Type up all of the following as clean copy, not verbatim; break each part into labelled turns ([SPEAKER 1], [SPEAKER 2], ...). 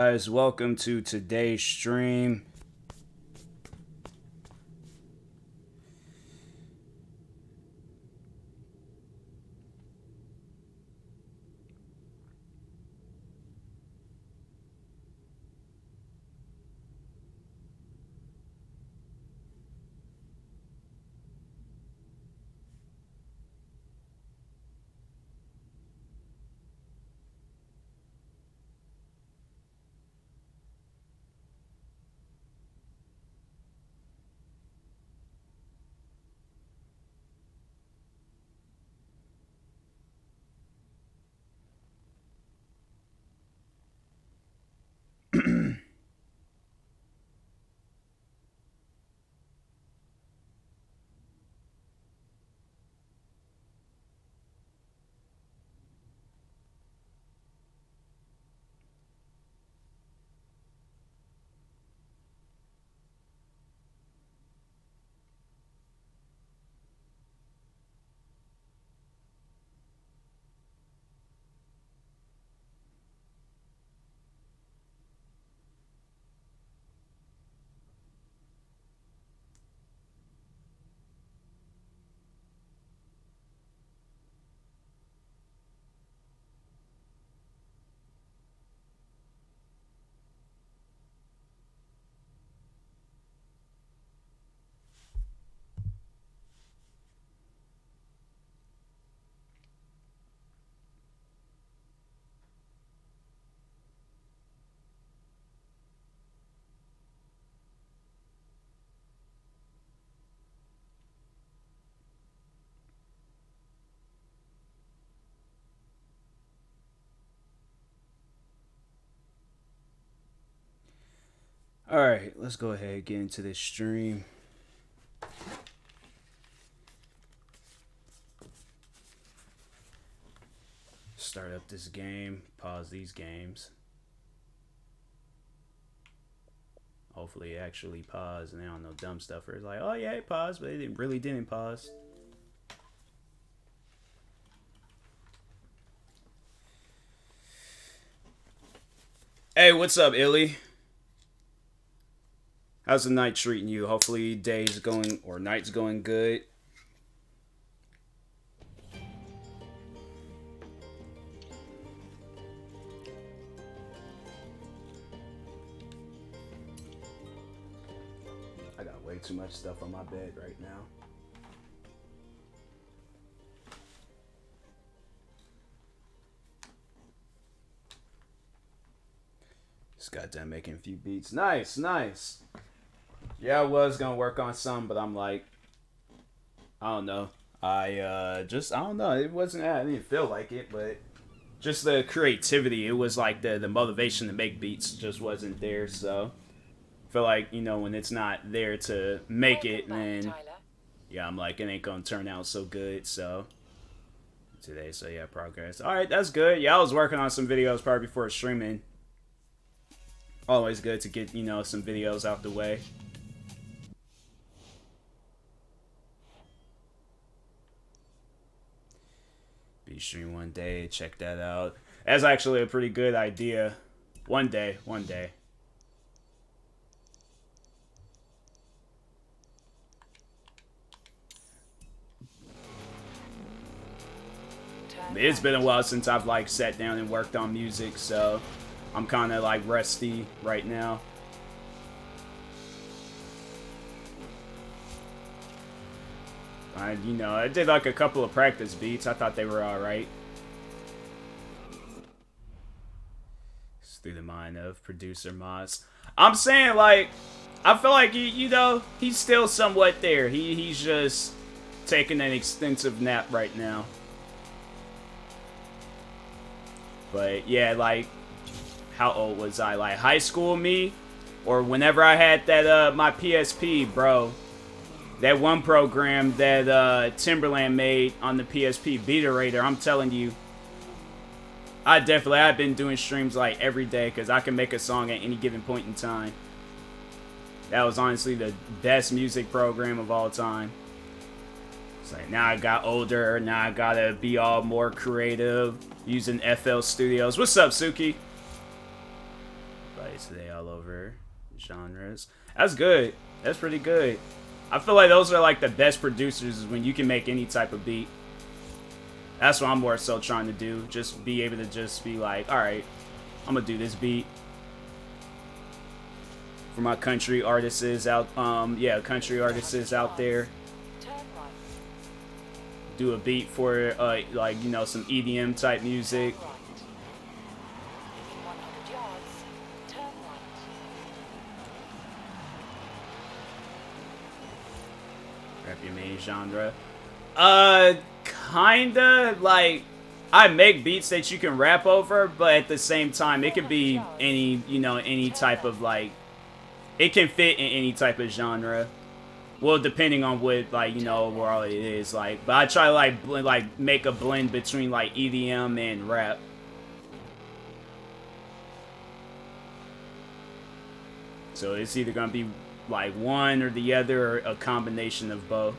[SPEAKER 1] Guys, welcome to today's stream. Alright, let's go ahead and get into this stream. Start up this game, pause these games. Hopefully it actually paused and they don't know dumb stuff where it's like, oh yeah, it paused, but it really didn't pause. Hey, what's up, Illy? How's the night treating you? Hopefully day's going, or night's going good. I got way too much stuff on my bed right now. Just got done making a few beats. Nice, nice. Yeah, I was gonna work on some, but I'm like, I don't know. I don't know. It wasn't. I didn't feel like it, but just the creativity. It was like the motivation to make beats just wasn't there. So I feel like when it's not there to make it, then yeah, I'm like it ain't gonna turn out so good. So today, so yeah, progress. All right, that's good. Yeah, I was working on some videos probably before streaming. Always good to get some videos out the way. Be stream one day, check that out. That's actually a pretty good idea. One day. It's been a while since I've like sat down and worked on music, so I'm kind of like rusty right now. I did like a couple of practice beats. I thought they were alright. It's through the mind of producer Moss. I'm saying, like, I feel like, he's still somewhat there. He's just taking an extensive nap right now. But, yeah, like, how old was I? Like, high school me? Or whenever I had that, my PSP, bro. That one program that Timberland made on the PSP Beaterator, I'm telling you, I've been doing streams like every day because I can make a song at any given point in time. That was honestly the best music program of all time. It's like now I got older, now I gotta be all more creative using FL Studios. What's up, Suki? Everybody's today all over genres. That's good. That's pretty good. I feel like those are like the best producers is when you can make any type of beat. That's what I'm more so trying to do. Just be able to just be like, all right, I'm gonna do this beat for my country artists out. Yeah, country artists out there. Do a beat for like, you know, some EDM type music. Rap your main genre. Kinda like I make beats that you can rap over, but at the same time, it could be any, you know, any type of like, it can fit in any type of genre. Well, depending on what, like, you know, overall it is, like, but I try to, like, make a blend between, like, EDM and rap. So it's either gonna be, like, one or the other, or a combination of both.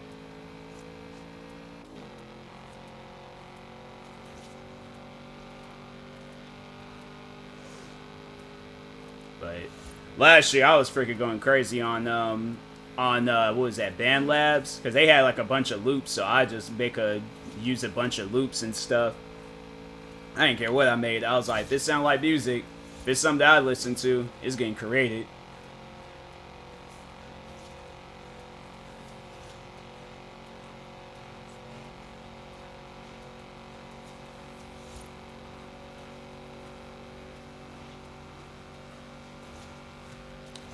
[SPEAKER 1] But last year, I was freaking going crazy on what was that, Band Labs, because they had like a bunch of loops, so I just use a bunch of loops and stuff. I didn't care what I made. I was like, if it sounds like music, if it's something that I listen to, it's getting created.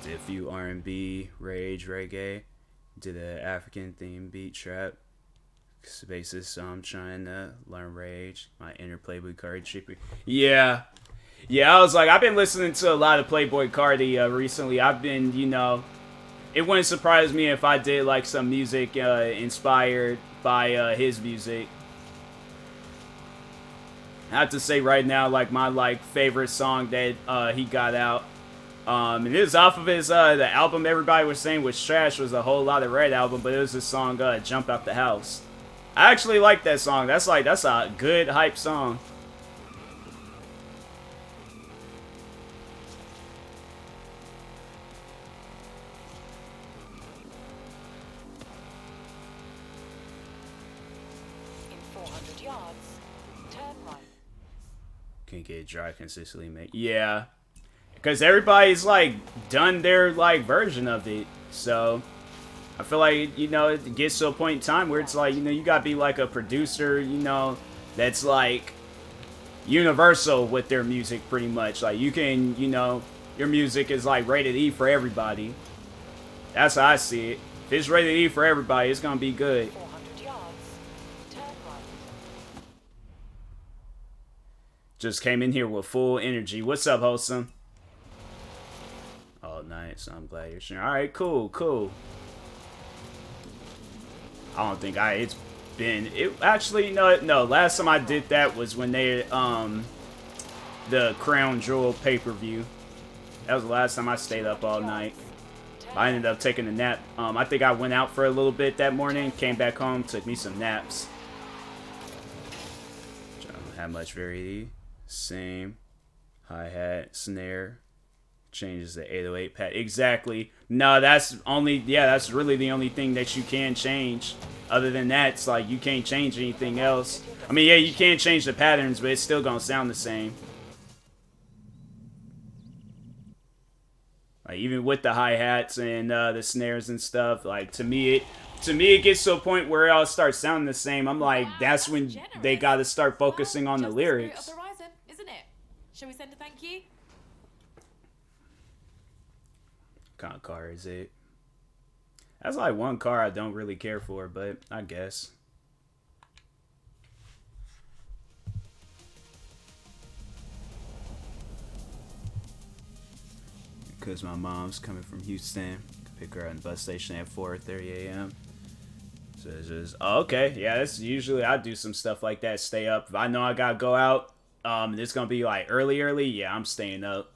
[SPEAKER 1] Did a few R&B, rage, reggae. Did an African themed beat trap spaces, so I'm trying to learn rage. My inner Playboy Cardi chippy. Yeah. Yeah, I was like, I've been listening to a lot of Playboy Cardi recently. I've been, you know, it wouldn't surprise me if I did like some music inspired by his music. I have to say right now, like my like favorite song that he got out. And it was off of his, the album everybody was saying was trash, was a Whole Lot of Red album, but it was his song, Jump Out the House. I actually like that song. That's a good hype song.
[SPEAKER 2] In 400 yards, turn right.
[SPEAKER 1] Can't get dry consistently, mate. Yeah. Because everybody's, like, done their, like, version of it. So, I feel like, you know, it gets to a point in time where it's like, you know, you gotta be, like, a producer, you know, that's, like, universal with their music, pretty much. Like, you can, you know, your music is, like, rated E for everybody. That's how I see it. If it's rated E for everybody, it's gonna be good.
[SPEAKER 2] 400 yards, turn right.
[SPEAKER 1] Just came in here with full energy. What's up, Wholesome? Oh, nice. I'm glad you're sharing. All right, cool, cool. I don't think it's been. It actually no. Last time I did that was when they the Crown Jewel pay-per-view. That was the last time I stayed up all night. I ended up taking a nap. I think I went out for a little bit that morning, came back home, took me some naps. Don't have much variety. Same hi-hat, snare. Changes the 808 pad. Exactly. No, that's really the only thing that you can change. Other than that, it's like you can't change anything else. I mean, yeah, you can change the patterns, but it's still gonna sound the same. Like, even with the hi-hats and the snares and stuff, like, to me it gets to a point where it all starts sounding the same. I'm like, that's when they gotta start focusing on the lyrics.
[SPEAKER 2] The horizon, isn't it? Shall we send a thank you?
[SPEAKER 1] What kind of car is it? That's like one car I don't really care for, but I guess. Because my mom's coming from Houston. Pick her up at the bus station at 4:30 a.m. So it's just, oh, okay. Yeah, that's usually, I do some stuff like that. Stay up. If I know I gotta go out, it's gonna be like early. Yeah, I'm staying up.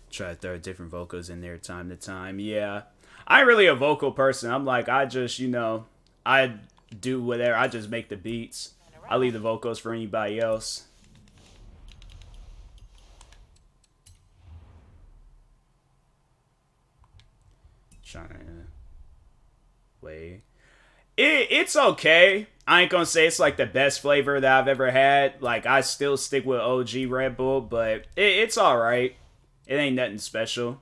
[SPEAKER 1] Try to throw different vocals in there time to time. Yeah, I ain't really a vocal person. I'm like, I just, you know, I do whatever. I just make the beats. I'll leave the vocals for anybody else. Trying to wait. It's okay. I ain't gonna say it's like the best flavor that I've ever had. Like, I still stick with OG Red Bull, but it's alright. It ain't nothing special.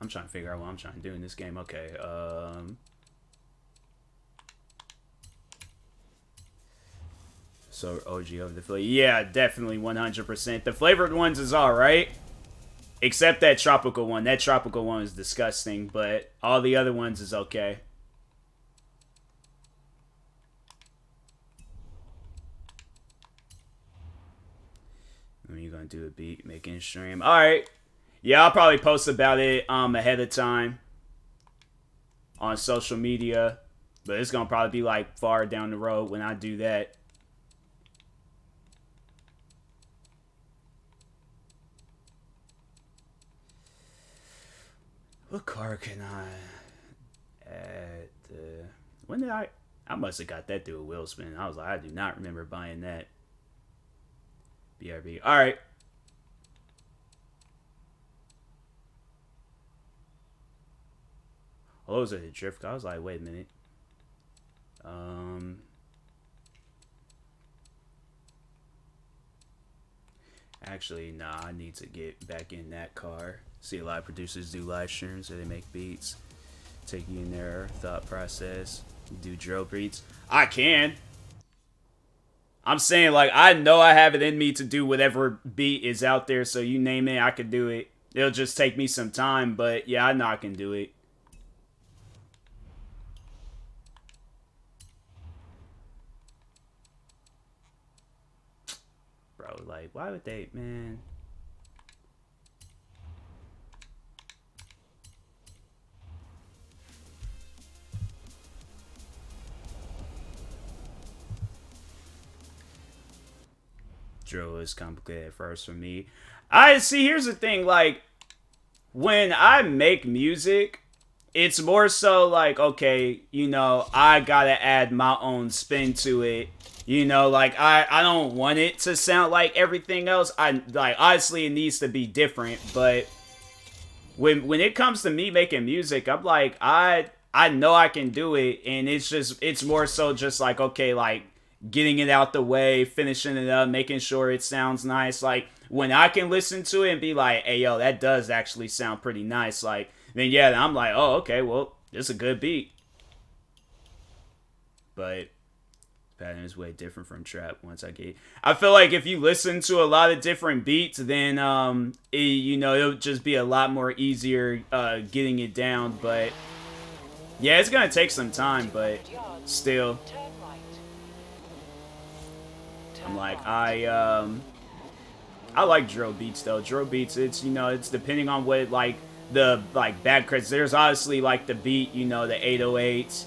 [SPEAKER 1] I'm trying to figure out what I'm trying to do in this game. Okay, so OG over the flavor. Yeah, definitely 100%. The flavored ones is alright. Except that tropical one. That tropical one is disgusting, but all the other ones is okay. When are you gonna do a beat making stream? Alright. Yeah, I'll probably post about it ahead of time on social media. But it's gonna probably be like far down the road when I do that. What car can I add? When did I must have got that through a wheel spin. I was like, I do not remember buying that. BRB. All right. Oh, was it a drift car? I was like, wait a minute. Actually, nah, I need to get back in that car. See, a lot of producers do live streams where they make beats, take you in their thought process, do drill beats. I can. I'm saying, like, I know I have it in me to do whatever beat is out there, so you name it, I could do it. It'll just take me some time, but yeah, I know I can do it. Bro, like, why would they, man? Drill is complicated at first for me. I see, here's the thing, like, when I make music, it's more so like, okay, you know, I gotta add my own spin to it. You know, like, I don't want it to sound like everything else. Like, obviously it needs to be different, but when it comes to me making music, I'm like, I know I can do it, and it's more so just like, okay, like, getting it out the way, finishing it up, making sure it sounds nice. Like, when I can listen to it and be like, hey, yo, that does actually sound pretty nice, like, then yeah, I'm like, oh, okay, well, it's a good beat. But pattern is way different from trap. I feel like if you listen to a lot of different beats, then you know, it'll just be a lot more easier getting it down. But yeah, it's gonna take some time, but still, I'm like, I like drill beats though. Drill beats, it's, you know, it's depending on what, like, the, like, bad credits. There's obviously, like, the beat, you know, the 808s,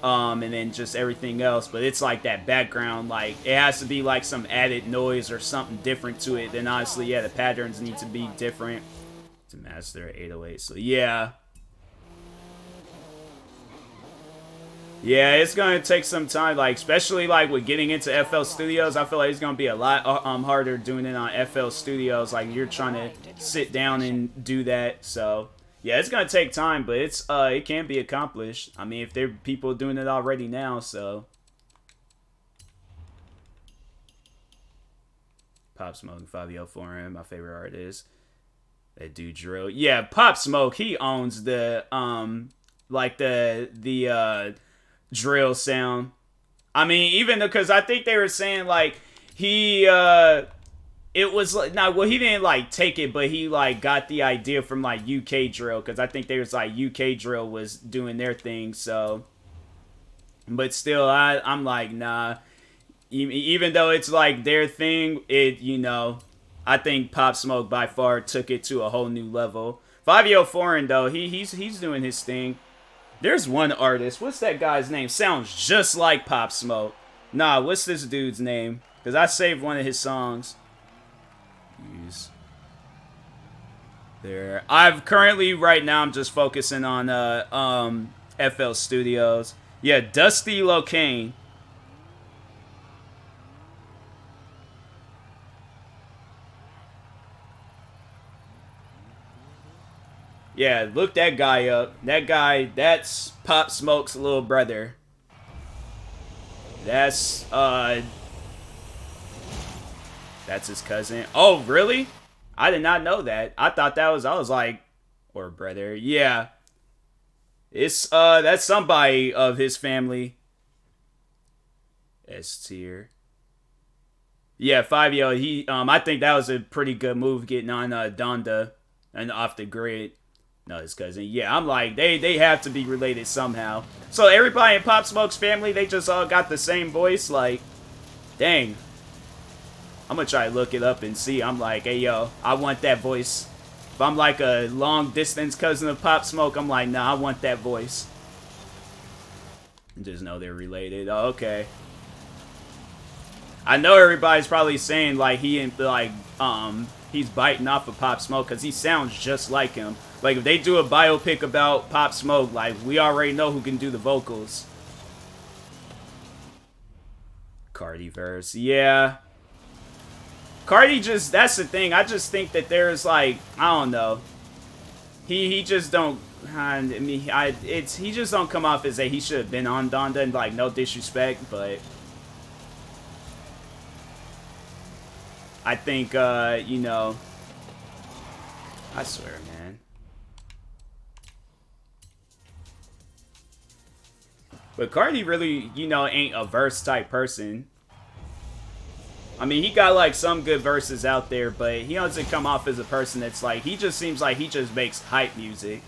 [SPEAKER 1] and then just everything else, but it's like that background, like, it has to be like some added noise or something different to it. Then honestly, yeah, the patterns need to be different to master 808. So yeah, it's gonna take some time, like, especially like with getting into FL Studios. I feel like it's gonna be a lot harder doing it on FL Studios. Like, you're trying to sit down and do that, so yeah, it's gonna take time, but it can be accomplished. I mean, if there are people doing it already now, so. Pop Smoke and Fabio Foreign, my favorite artist. That do drill. Yeah, Pop Smoke, he owns the like the drill sound. I mean, even because I think they were saying, like, he it was like, nah, well, he didn't like take it, but he like got the idea from like UK drill, because I think there was like UK drill was doing their thing. So, but still, I'm like, nah. Even though it's like their thing, it, you know, I think Pop Smoke by far took it to a whole new level. Fabio Foreign though, he's doing his thing. There's one artist. What's that guy's name? Sounds just like Pop Smoke. Nah, what's this dude's name? Because I saved one of his songs. Use. there. I've currently right now I'm just focusing on FL Studios. Yeah, Dusty Locane. Yeah, look that guy up. That guy, that's Pop Smoke's little brother. That's his cousin. Oh, really? I did not know that. I thought that was, I was like, or brother. Yeah. It's that's somebody of his family. S tier. Yeah, 5-year-old. He I think that was a pretty good move getting on Donda and off the grid. No, his cousin. Yeah, I'm like, they have to be related somehow. So everybody in Pop Smoke's family, they just all got the same voice. Like, dang. I'm gonna try to look it up and see. I'm like, hey yo, I want that voice. If I'm like a long distance cousin of Pop Smoke, I'm like, nah, I want that voice. Just know they're related. Oh, okay. I know everybody's probably saying like he's biting off of Pop Smoke because he sounds just like him. Like if they do a biopic about Pop Smoke, like we already know who can do the vocals. Cardi verse, yeah. Cardi just, that's the thing. I just think that there's like, I don't know. He just don't. I mean, he just don't come off as a he should have been on Donda, and like no disrespect, but I think you know, I swear, man. But Cardi really, you know, ain't a verse type person. I mean, he got like some good verses out there, but he doesn't come off as a person that's like, he just seems like he just makes hype music.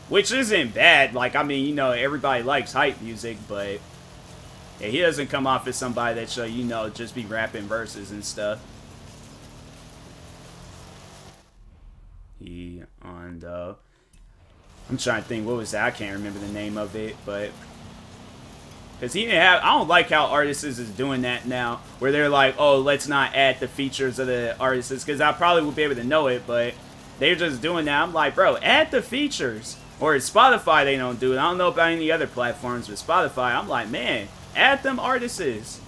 [SPEAKER 1] Which isn't bad. Like, I mean, you know, everybody likes hype music, but yeah, he doesn't come off as somebody that should, you know, just be rapping verses and stuff. He on the... I'm trying to think, what was that? I can't remember the name of it, but... Because he didn't have... I don't like how artists is doing that now, where they're like, oh, let's not add the features of the artists, because I probably would be able to know it, but they're just doing that. I'm like, bro, add the features. Or Spotify, they don't do it. I don't know about any other platforms, but Spotify, I'm like, man, add them artists.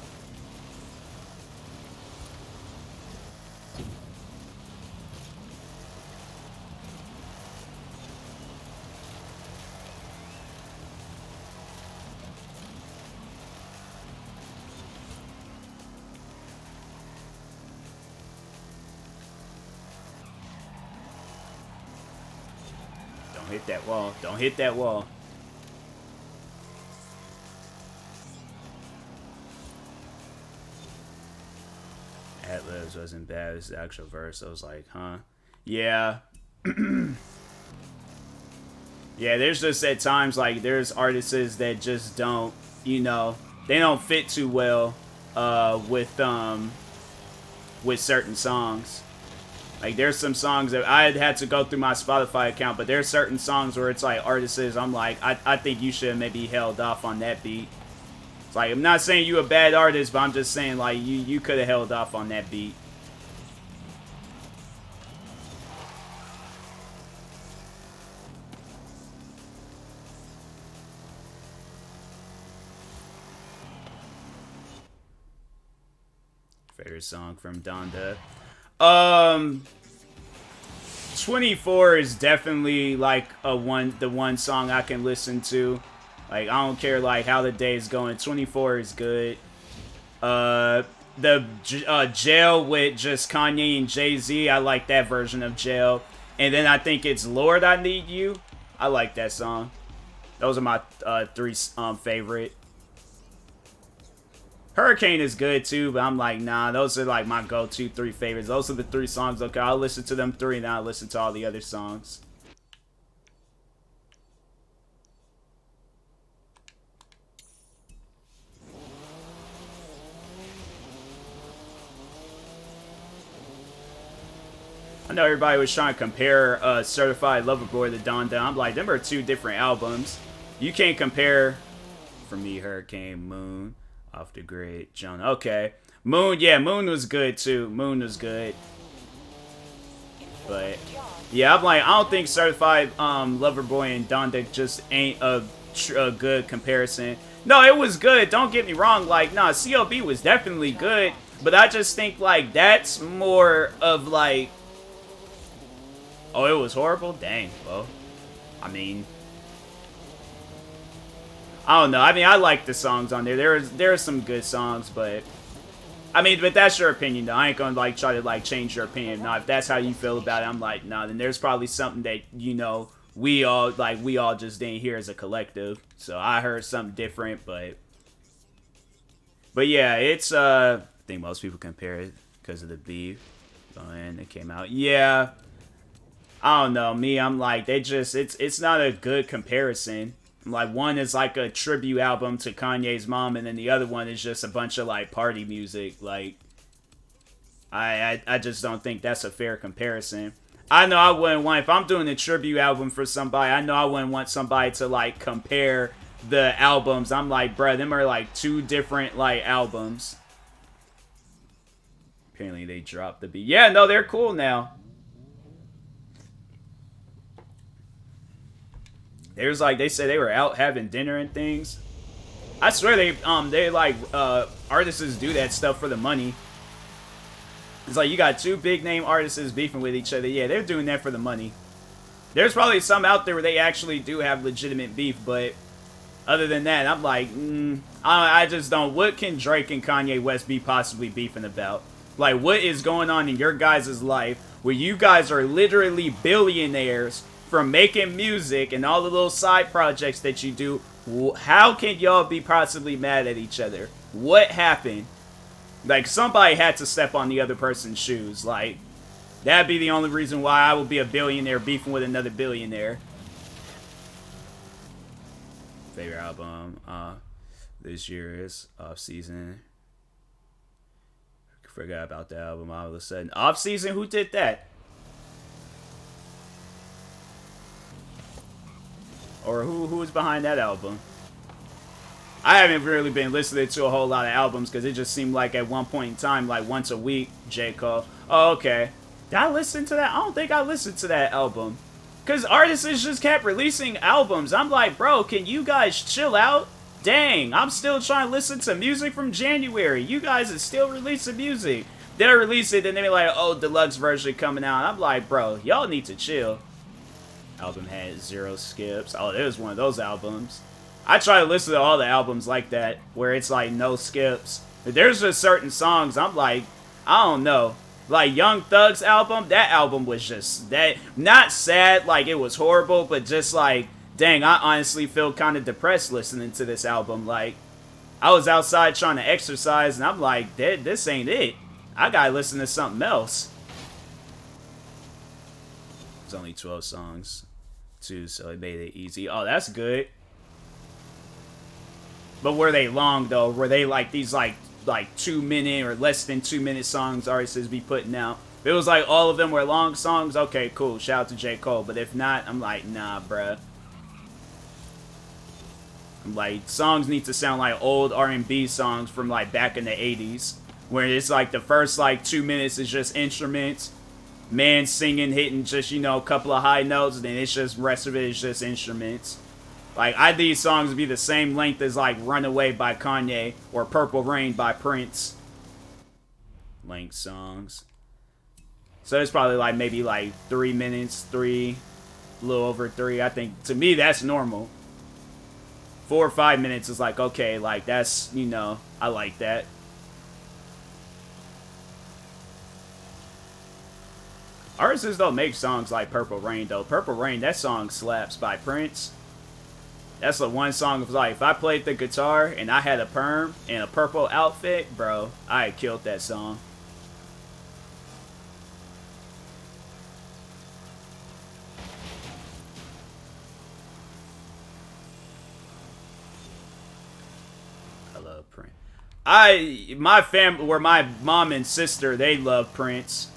[SPEAKER 1] Don't hit that wall. Don't hit that wall. Ad-libs wasn't bad. It was the actual verse. I was like, huh? Yeah. Yeah, there's just at times, like, there's artists that just don't, you know, they don't fit too well with certain songs. Like, there's some songs that I had to go through my Spotify account, but there's certain songs where it's like artists, I'm like, I think you should have maybe held off on that beat. It's like, I'm not saying you a bad artist, but I'm just saying, like, you could have held off on that beat. Favorite song from Donda. 24 is definitely like the one song I can listen to. Like, I don't care like how the day is going. 24 is good. The Jail with just Kanye and Jay-Z, I like that version of Jail. And then I think it's Lord I Need You. I like that song. Those are my three favorite. Hurricane is good too, but I'm like, nah, those are like my go-to 3 favorites. Those are the 3 songs. Okay, I'll listen to them 3, and then I'll listen to all the other songs. I know everybody was trying to compare Certified Lover Boy to Donda. I'm like, them are 2 different albums. You can't compare, for me, Hurricane, Moon, Off the Grid, Jonah. Okay. Moon, yeah, Moon was good too. Moon was good. But
[SPEAKER 2] 400 yards.
[SPEAKER 1] yeah, I'm like, I don't think Certified Lover Boy and Donda just ain't a good comparison. No, it was good. Don't get me wrong. Like, nah, CLB was definitely good. But I just think, like, that's more of, like... Oh, it was horrible? Dang, well. I mean... I don't know. I mean, I like the songs on there. There are some good songs, but... I mean, but that's your opinion, though. I ain't gonna, like, try to, like, change your opinion. Now, if that's how you feel about it, I'm like, nah, then there's probably something that, you know... we all just didn't hear as a collective. So I heard something different, but yeah, it's I think most people compare it because of the beef and it came out. Yeah, I don't know. Me, I'm like, they just it's not a good comparison. Like, one is like a tribute album to Kanye's mom, and then the other one is just a bunch of like party music. Like, I just don't think that's a fair comparison. I know I wouldn't want, if I'm doing a tribute album for somebody, I know I wouldn't want somebody to, like, compare the albums. I'm like, bruh, them are, like, two different, like, albums. Apparently they dropped the beat. Yeah, no, they're cool now. There's, like, they said they were out having dinner and things. I swear they like, artists do that stuff for the money. It's like, you got two big name artists beefing with each other. Yeah, they're doing that for the money. There's probably some out there where they actually do have legitimate beef, but other than that, I'm like, I just don't. What can Drake and Kanye West be possibly beefing about? Like, what is going on in your guys' life where you guys are literally billionaires from making music and all the little side projects that you do? How can y'all be possibly mad at each other? What happened? Like, somebody had to step on the other person's shoes. Like, that'd be the only reason why I would be a billionaire beefing with another billionaire. Favorite album this year is Off Season. Forgot about the album all of a sudden. Off Season? Who did that? Or who was behind that album? I haven't really been listening to a whole lot of albums because it just seemed like at one point in time, like once a week, J. Cole. Oh, okay. Did I listen to that? I don't think I listened to that album. Because artists just kept releasing albums. I'm like, bro, can you guys chill out? Dang, I'm still trying to listen to music from January. You guys are still releasing music. Then I release it, and they're like, oh, deluxe version coming out. I'm like, bro, y'all need to chill. Album had 0 skips. Oh, it was one of those albums. I try to listen to all the albums like that, where it's like no skips. There's just certain songs I'm like, I don't know. Like Young Thug's album, that album was just that, not sad, like it was horrible, but just like, dang, I honestly feel kind of depressed listening to this album. Like, I was outside trying to exercise, and I'm like, this ain't it. I gotta listen to something else. There's only 12 songs, too, so it made it easy. Oh, that's good. But were they long, though? Were they like these like 2 minute or less than 2 minute songs artists be putting out? If it was like all of them were long songs, okay, cool. Shout out to J. Cole. But if not, I'm like, nah, bruh. I'm like, songs need to sound like old R&B songs from like back in the 80s. Where it's like the first like 2 minutes is just instruments. Man singing, hitting just, you know, a couple of high notes. And then it's just, rest of it is just instruments. Like, I these songs be the same length as, like, Runaway by Kanye or Purple Rain by Prince. Length songs. So it's probably, like, maybe, like, 3 minutes, a little over 3. I think, to me, that's normal. 4 or 5 minutes is, like, okay, like, that's, you know, I like that. Artists don't make songs like Purple Rain, though. Purple Rain, that song slaps by Prince. That's the one song of like, if I played the guitar and I had a perm and a purple outfit, bro, I had killed that song. I love Prince. My family, where my mom and sister, they love Prince.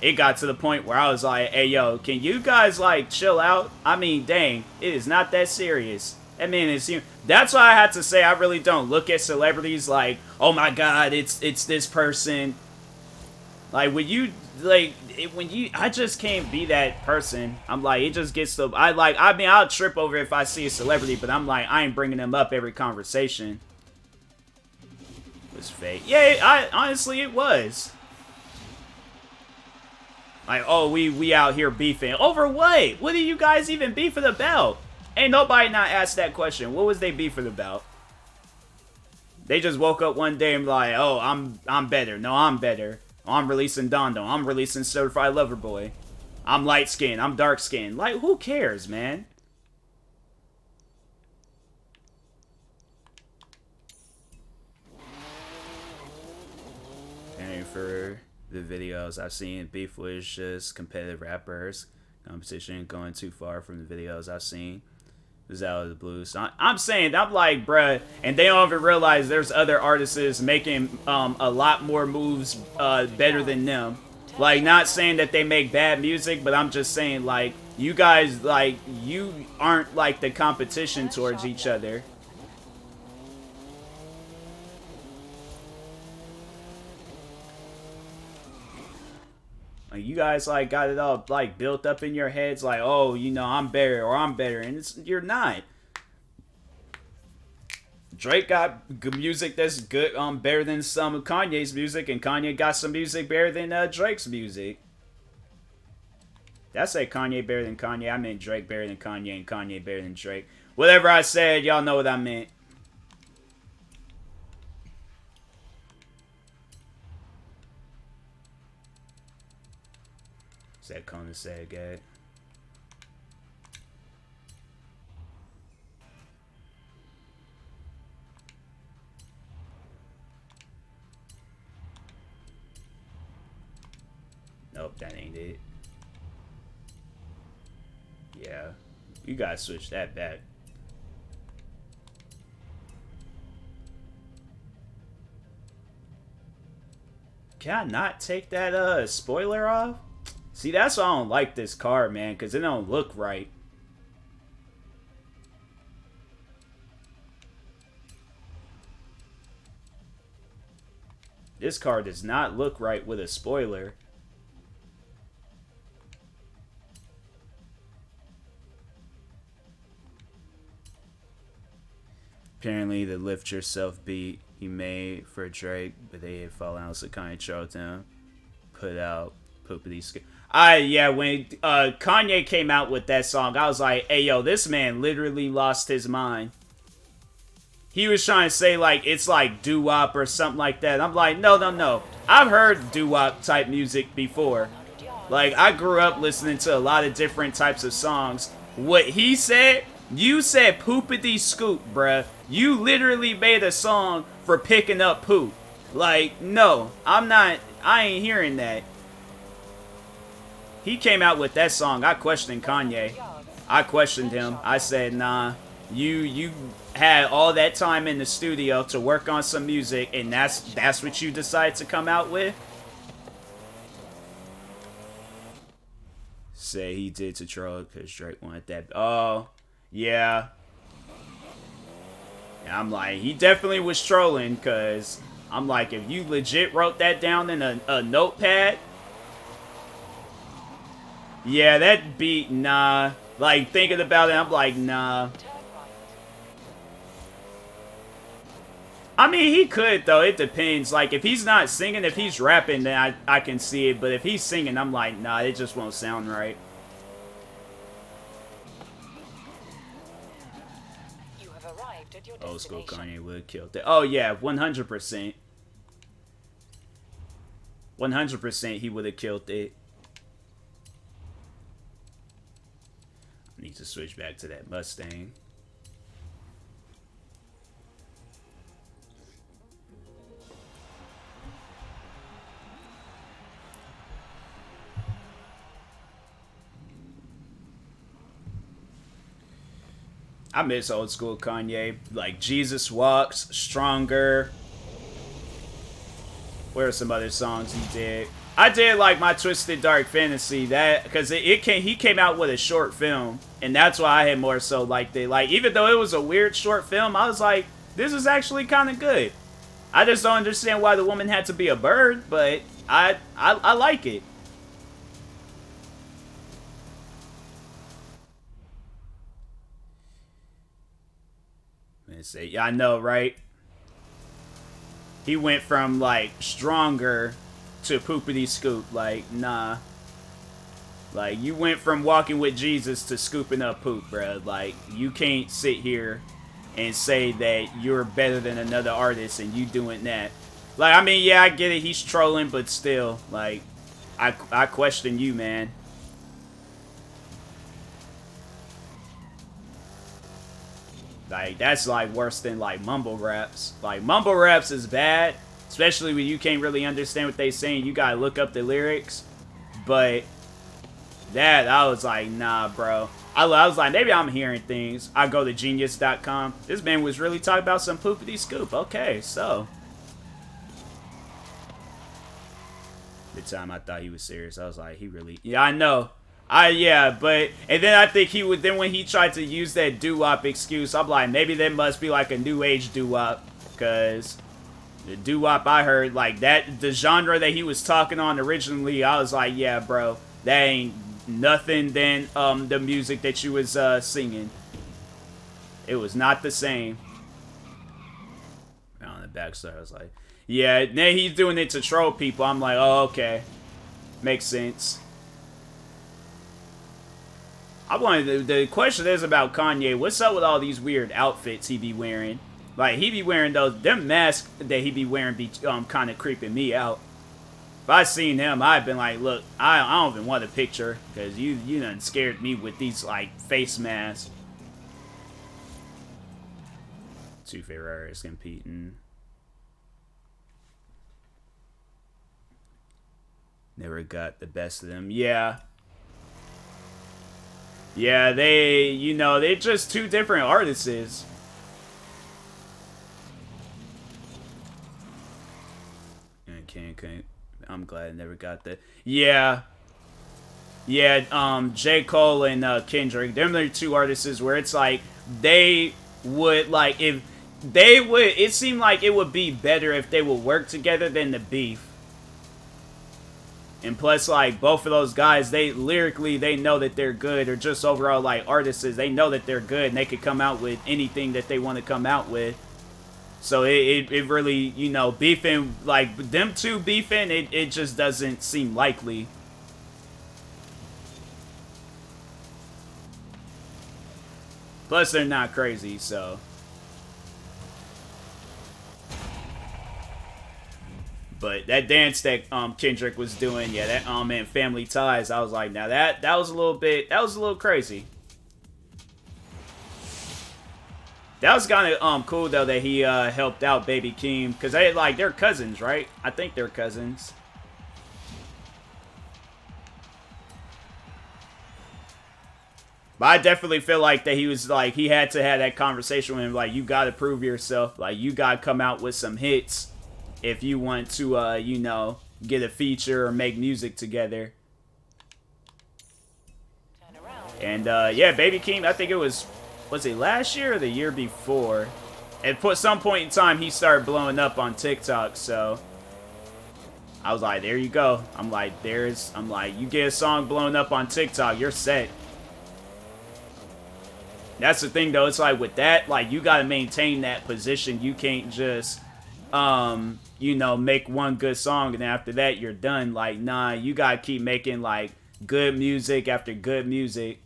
[SPEAKER 1] It got to the point where I was like, hey, yo, can you guys, like, chill out? I mean, dang, it is not that serious. I mean, that's why I had to say I really don't look at celebrities like, oh, my God, it's this person. Like, when you like when you, I just can't be that person. I'm like, it just gets so, I mean, I'll trip over if I see a celebrity, but I'm like, I ain't bringing them up every conversation. It was fake. Yeah, honestly, it was. Like, oh, we out here beefing. Over what? What are you guys even beefing about? Ain't nobody not asked that question. What was they beefing about? They just woke up one day and like, oh, I'm better. No, I'm better. Oh, I'm releasing Dondo. I'm releasing Certified Lover Boy. I'm light skinned. I'm dark skinned. Like, who cares, man? And for the videos I've seen, beef was just competitive rappers. Competition going too far from the videos I've seen. It was out of the blue. So I'm saying, I'm like, bruh, and they don't even realize there's other artists making a lot more moves better than them. Like, not saying that they make bad music, but I'm just saying, like, you guys, like, you aren't like the competition towards each other. Like, you guys, like, got it all, like, built up in your heads, like, oh, you know, I'm better, or I'm better, and you're not. Drake got good music that's good, better than some of Kanye's music, and Kanye got some music better than, Drake's music. Did I say Kanye better than Kanye? I meant Drake better than Kanye, and Kanye better than Drake. Whatever I said, y'all know what I meant. Said Kona said gay. Nope, that ain't it. Yeah, you gotta switch that back. Can I not take that spoiler off? See, that's why I don't like this card, man, because it don't look right. This card does not look right with a spoiler. Apparently, the Lift Yourself beat he made for Drake, but they had fallen out, so Kanye choked him. Put out Poopity Skip. Yeah, when Kanye came out with that song, I was like, hey, yo, this man literally lost his mind. He was trying to say, like, it's like doo-wop or something like that. I'm like, no, no, no. I've heard doo-wop type music before. Like, I grew up listening to a lot of different types of songs. What he said, you said poopity scoop, bruh. You literally made a song for picking up poop. Like, no, I ain't hearing that. He came out with that song. I questioned Kanye. I questioned him. I said, nah, you had all that time in the studio to work on some music, and that's what you decided to come out with? Say he did to troll because Drake wanted that. Oh, yeah. And I'm like, he definitely was trolling, because I'm like, if you legit wrote that down in a notepad, yeah, that beat, nah. Like, thinking about it, I'm like, nah. I mean, he could, though. It depends. Like, if he's not singing, if he's rapping, then I can see it. But if he's singing, I'm like, nah, it just won't sound right.
[SPEAKER 2] You have arrived at your
[SPEAKER 1] Old school
[SPEAKER 2] destination.
[SPEAKER 1] Kanye would have killed it. Oh, yeah, 100%. 100% he would have killed it. Need to switch back to that Mustang. I miss old school Kanye. Like Jesus Walks, Stronger. Where are some other songs he did? I did like My Twisted Dark Fantasy, that because he came out with a short film, and that's why I had more so liked it. Like, even though it was a weird short film, I was like, this is actually kind of good. I just don't understand why the woman had to be a bird, but I like it. gonna say, yeah, I know, right? He went from, like, stronger to poopity scoop. Like, nah. Like, you went from walking with Jesus to scooping up poop, bro. Like, you can't sit here and say that you're better than another artist and you doing that. Like, I mean, yeah, I get it. He's trolling, but still, like, I question you, man. Like, that's, like, worse than, like, mumble raps. Like, mumble raps is bad, especially when you can't really understand what they saying. You gotta look up the lyrics. But that, I was like, nah, bro. I was like, maybe I'm hearing things. I go to genius.com. This man was really talking about some poopity scoop. Okay, so. The time I thought he was serious, I was like, he really, yeah, I know. Yeah, but, and then I think he would, then when he tried to use that doo-wop excuse, I'm like, maybe there must be like a new age doo-wop, because the doo-wop I heard, like, that, the genre that he was talking on originally, I was like, yeah, bro, that ain't nothing than, the music that you was, singing. It was not the same. On the backside, I was like, yeah, then he's doing it to troll people. I'm like, oh, okay. Makes sense. I wanted the question is about Kanye. What's up with all these weird outfits he be wearing? Like, he be wearing those, them masks that he be wearing be kind of creeping me out. If I seen him, I'd been like, look, I don't even want a picture, because you done scared me with these, like, face masks. Two Ferraris competing. Never got the best of them. Yeah. Yeah, they, you know, they're just two different artists. Okay. I'm glad I never got that. Yeah. Yeah, J. Cole and Kendrick, they're the two artists where it's like, they would, like, if they would, it seemed like it would be better if they would work together than the beef. And plus, like, both of those guys, they lyrically, they know that they're good, or just overall, like, artists, they know that they're good, and they could come out with anything that they want to come out with. So it really, you know, beefing, like, them two beefing, it just doesn't seem likely. Plus, they're not crazy, so. But that dance that Kendrick was doing, yeah, that and Family Ties, I was like, now that was a little bit, that was a little crazy. That was kind of cool though that he helped out Baby Keem, because they, like, they're cousins, right? I think they're cousins. But I definitely feel like that he was like, he had to have that conversation with him, like, you got to prove yourself, like, you got to come out with some hits if you want to, you know, get a feature or make music together. And, yeah, Baby Keem, I think it was it last year or the year before? At some point in time, he started blowing up on TikTok, so I was like, there you go. I'm like, you get a song blown up on TikTok, you're set. That's the thing, though. It's like, with that, like, you got to maintain that position. You can't just, you know, make one good song, and after that, you're done. Like, nah, you got to keep making, like, good music after good music.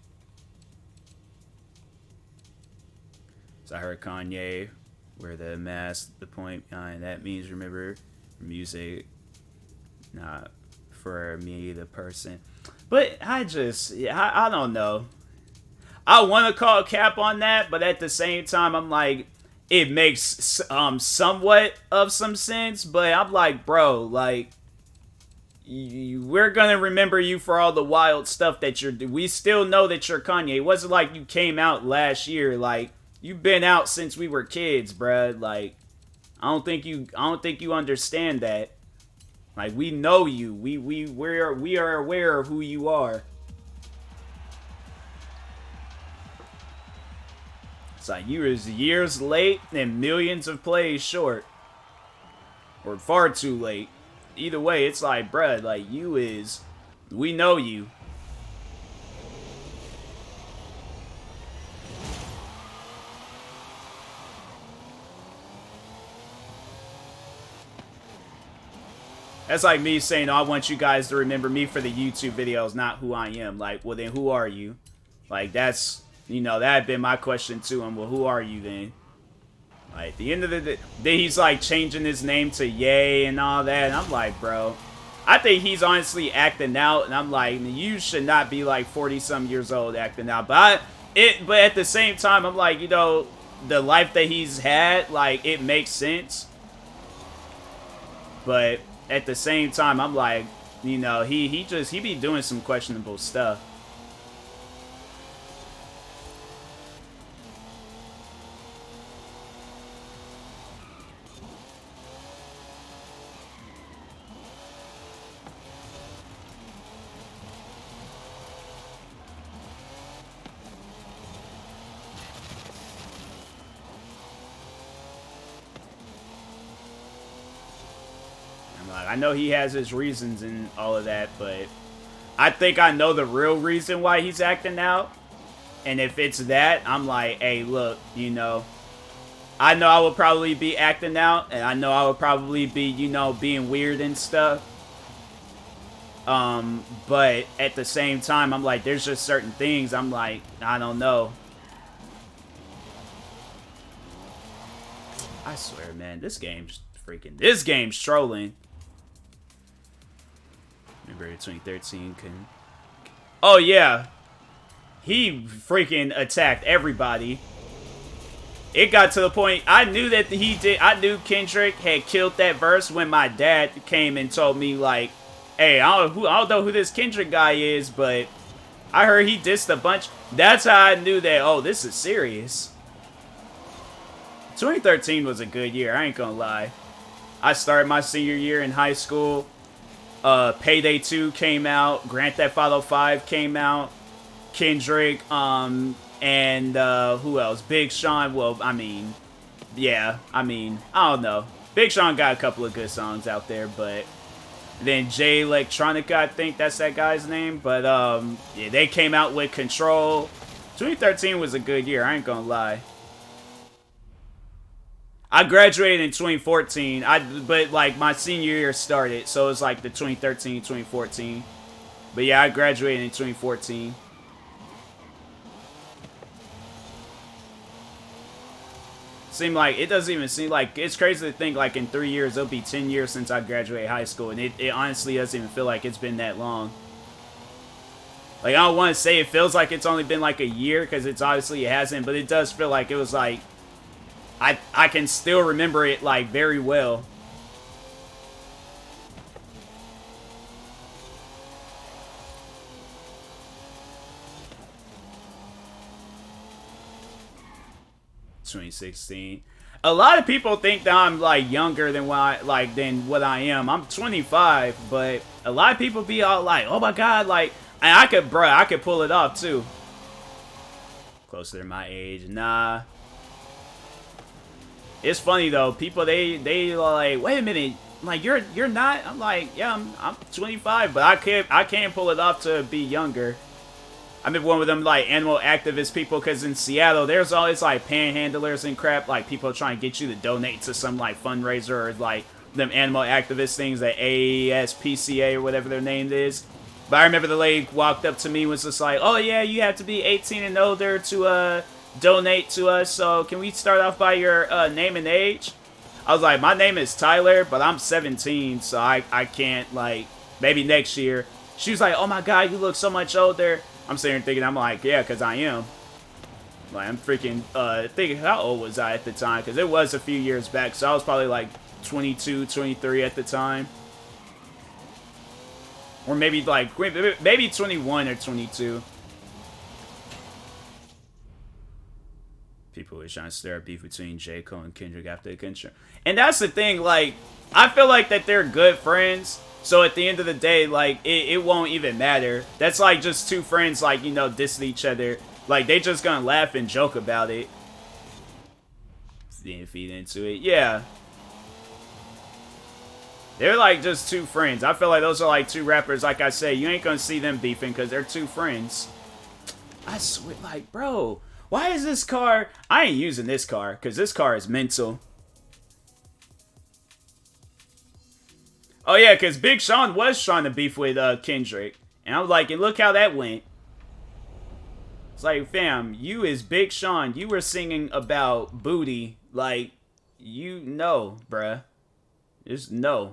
[SPEAKER 1] So I heard Kanye wear the mask. The point behind that means, remember, music, not for me, the person. But I just, yeah, I don't know. I want to call cap on that, but at the same time, I'm like, it makes somewhat of some sense, but I'm like, bro, like, we're gonna remember you for all the wild stuff that you're doing. We still know that you're Kanye. It wasn't like you came out last year. Like, you've been out since we were kids, bruh. Like, I don't think you understand that. Like, we know you. We are aware of who you are. It's like, you was years late and millions of plays short. Or far too late. Either way, it's like, bruh, like, we know you. That's like me saying, oh, I want you guys to remember me for the YouTube videos, not who I am. Like, well, then who are you? Like, that's, you know, that had been my question to him. Well, who are you then? Like, at the end of the day, then he's like changing his name to Yay and all that. And I'm like, bro, I think he's honestly acting out. And I'm like, you should not be like 40-some years old acting out. But but at the same time, I'm like, you know, the life that he's had, like, it makes sense. But at the same time, I'm like, you know, he be doing some questionable stuff. I know he has his reasons and all of that, but I think I know the real reason why he's acting out. And if it's that, I'm like, hey, look, you know, I know I would probably be acting out, and I know I would probably be, you know, being weird and stuff. But at the same time, I'm like, there's just certain things I'm like, I don't know. I swear, man, this game's trolling. Remember 2013 can... Oh, yeah. He freaking attacked everybody. It got to the point, I knew that I knew Kendrick had killed that verse when my dad came and told me, like, hey, I don't know who this Kendrick guy is, but I heard he dissed a bunch. That's how I knew that, oh, this is serious. 2013 was a good year, I ain't gonna lie. I started my senior year in high school. Payday 2 came out. Grand Theft Auto 5 came out. Kendrick, and who else? Big Sean. Well, I mean, yeah, I don't know. Big Sean got a couple of good songs out there, but then Jay Electronica, I think that's that guy's name. But yeah, they came out with Control. 2013 was a good year, I ain't gonna lie. I graduated in 2014, but like my senior year started, so it was like the 2013, 2014. But yeah, I graduated in 2014. It doesn't even seem like, it's crazy to think like in 3 years, it'll be 10 years since I graduated high school, and it honestly doesn't even feel like it's been that long. Like, I don't want to say it feels like it's only been like a year, because it hasn't, but it does feel like it was like, I can still remember it, like, very well. ...2016. A lot of people think that I'm, like, younger than what I am. I'm 25, but a lot of people be all like, oh my god, like... And I could pull it off, too. Closer to my age. Nah. It's funny though, people they like, wait a minute, like you're not. I'm like, yeah, I'm 25, but I can't pull it off to be younger. I'm one of them like animal activist people, because in Seattle there's always like panhandlers and crap, like people trying to get you to donate to some like fundraiser or like them animal activist things, that AASPCA or whatever their name is. But I remember the lady walked up to me and was just like, oh yeah, you have to be 18 and older to donate to us, so can we start off by your name and age? I was like, my name is Tyler, but I'm 17, so I can't, like, maybe next year. She was like, oh my god, you look so much older. I'm sitting here thinking, I'm like, yeah, because I am. Like, I'm freaking, thinking, how old was I at the time? Because it was a few years back, so I was probably like 22, 23 at the time. Or maybe like, maybe 21 or 22. People were trying to stir up beef between J. Cole and Kendrick after the Kendrick. And that's the thing, like, I feel like that they're good friends. So at the end of the day, like, it won't even matter. That's like just two friends, like, you know, dissing each other. Like, they just gonna laugh and joke about it. Didn't feed into it. Yeah. They're like just two friends. I feel like those are like two rappers. Like I say, you ain't gonna see them beefing because they're two friends. I swear, like, bro. Why is this car... I ain't using this car, because this car is mental. Oh yeah, because Big Sean was trying to beef with Kendrick, and I was like, and look how that went. It's like, fam, you is Big Sean. You were singing about booty. Like, you know, bruh. Just no.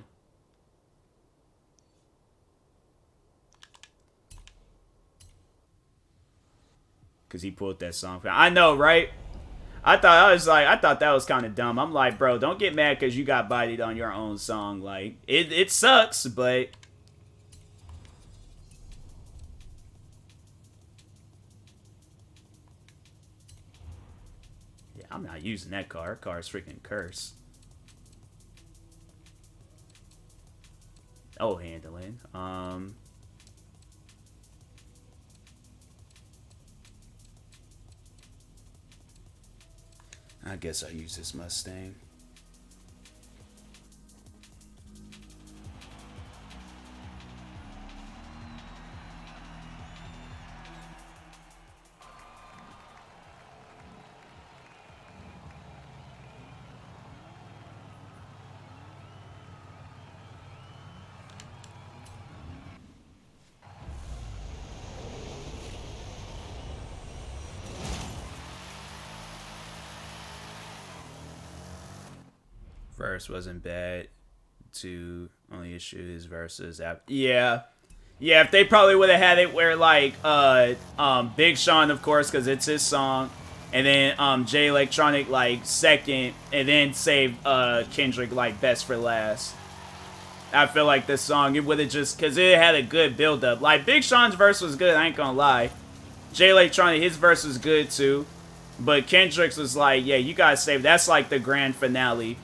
[SPEAKER 1] Because he pulled that song. I know, right? I thought that was kind of dumb. I'm like, bro, don't get mad because you got bodied on your own song. Like, it sucks, but... Yeah, I'm not using that car. That car is freaking cursed. Oh, handling. I guess I'll use this Mustang. Verse wasn't bad. To only issue his verses after. Yeah. Yeah, if they probably would have had it where, like, Big Sean, of course, because it's his song, and then, Jay Electronic, like, second, and then save, Kendrick, like, best for last. I feel like this song, it would have just, because it had a good build-up. Like, Big Sean's verse was good, I ain't gonna lie. Jay Electronic, his verse was good, too. But Kendrick's was like, yeah, you gotta save, that's, like, the grand finale.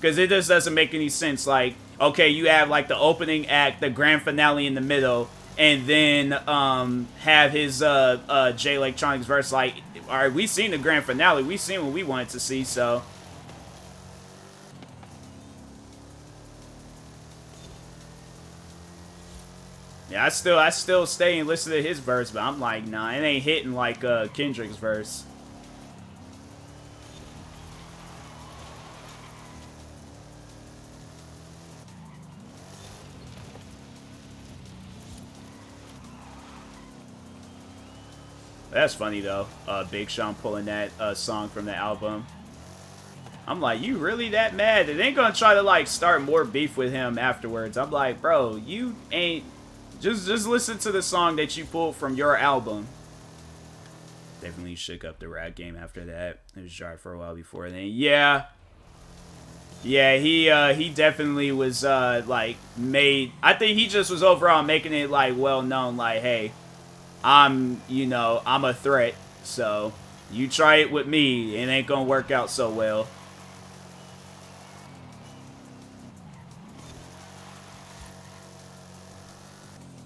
[SPEAKER 1] Because it just doesn't make any sense. Like, okay, you have, like, the opening act, the grand finale in the middle, and then have his Jay Electronics verse. Like, all right, we seen the grand finale. We seen what we wanted to see, so... Yeah, I still stay and listen to his verse, but I'm like, nah, it ain't hitting like Kendrick's verse. That's funny, though. Big Sean pulling that song from the album. I'm like, you really that mad? They ain't gonna try to, like, start more beef with him afterwards. I'm like, bro, you ain't... Just listen to the song that you pulled from your album. Definitely shook up the rap game after that. It was dry for a while before then. Yeah. Yeah, he definitely was, like, made... I think he just was overall making it, like, well-known, like, hey... I'm a threat, so you try it with me, it ain't gonna work out so well.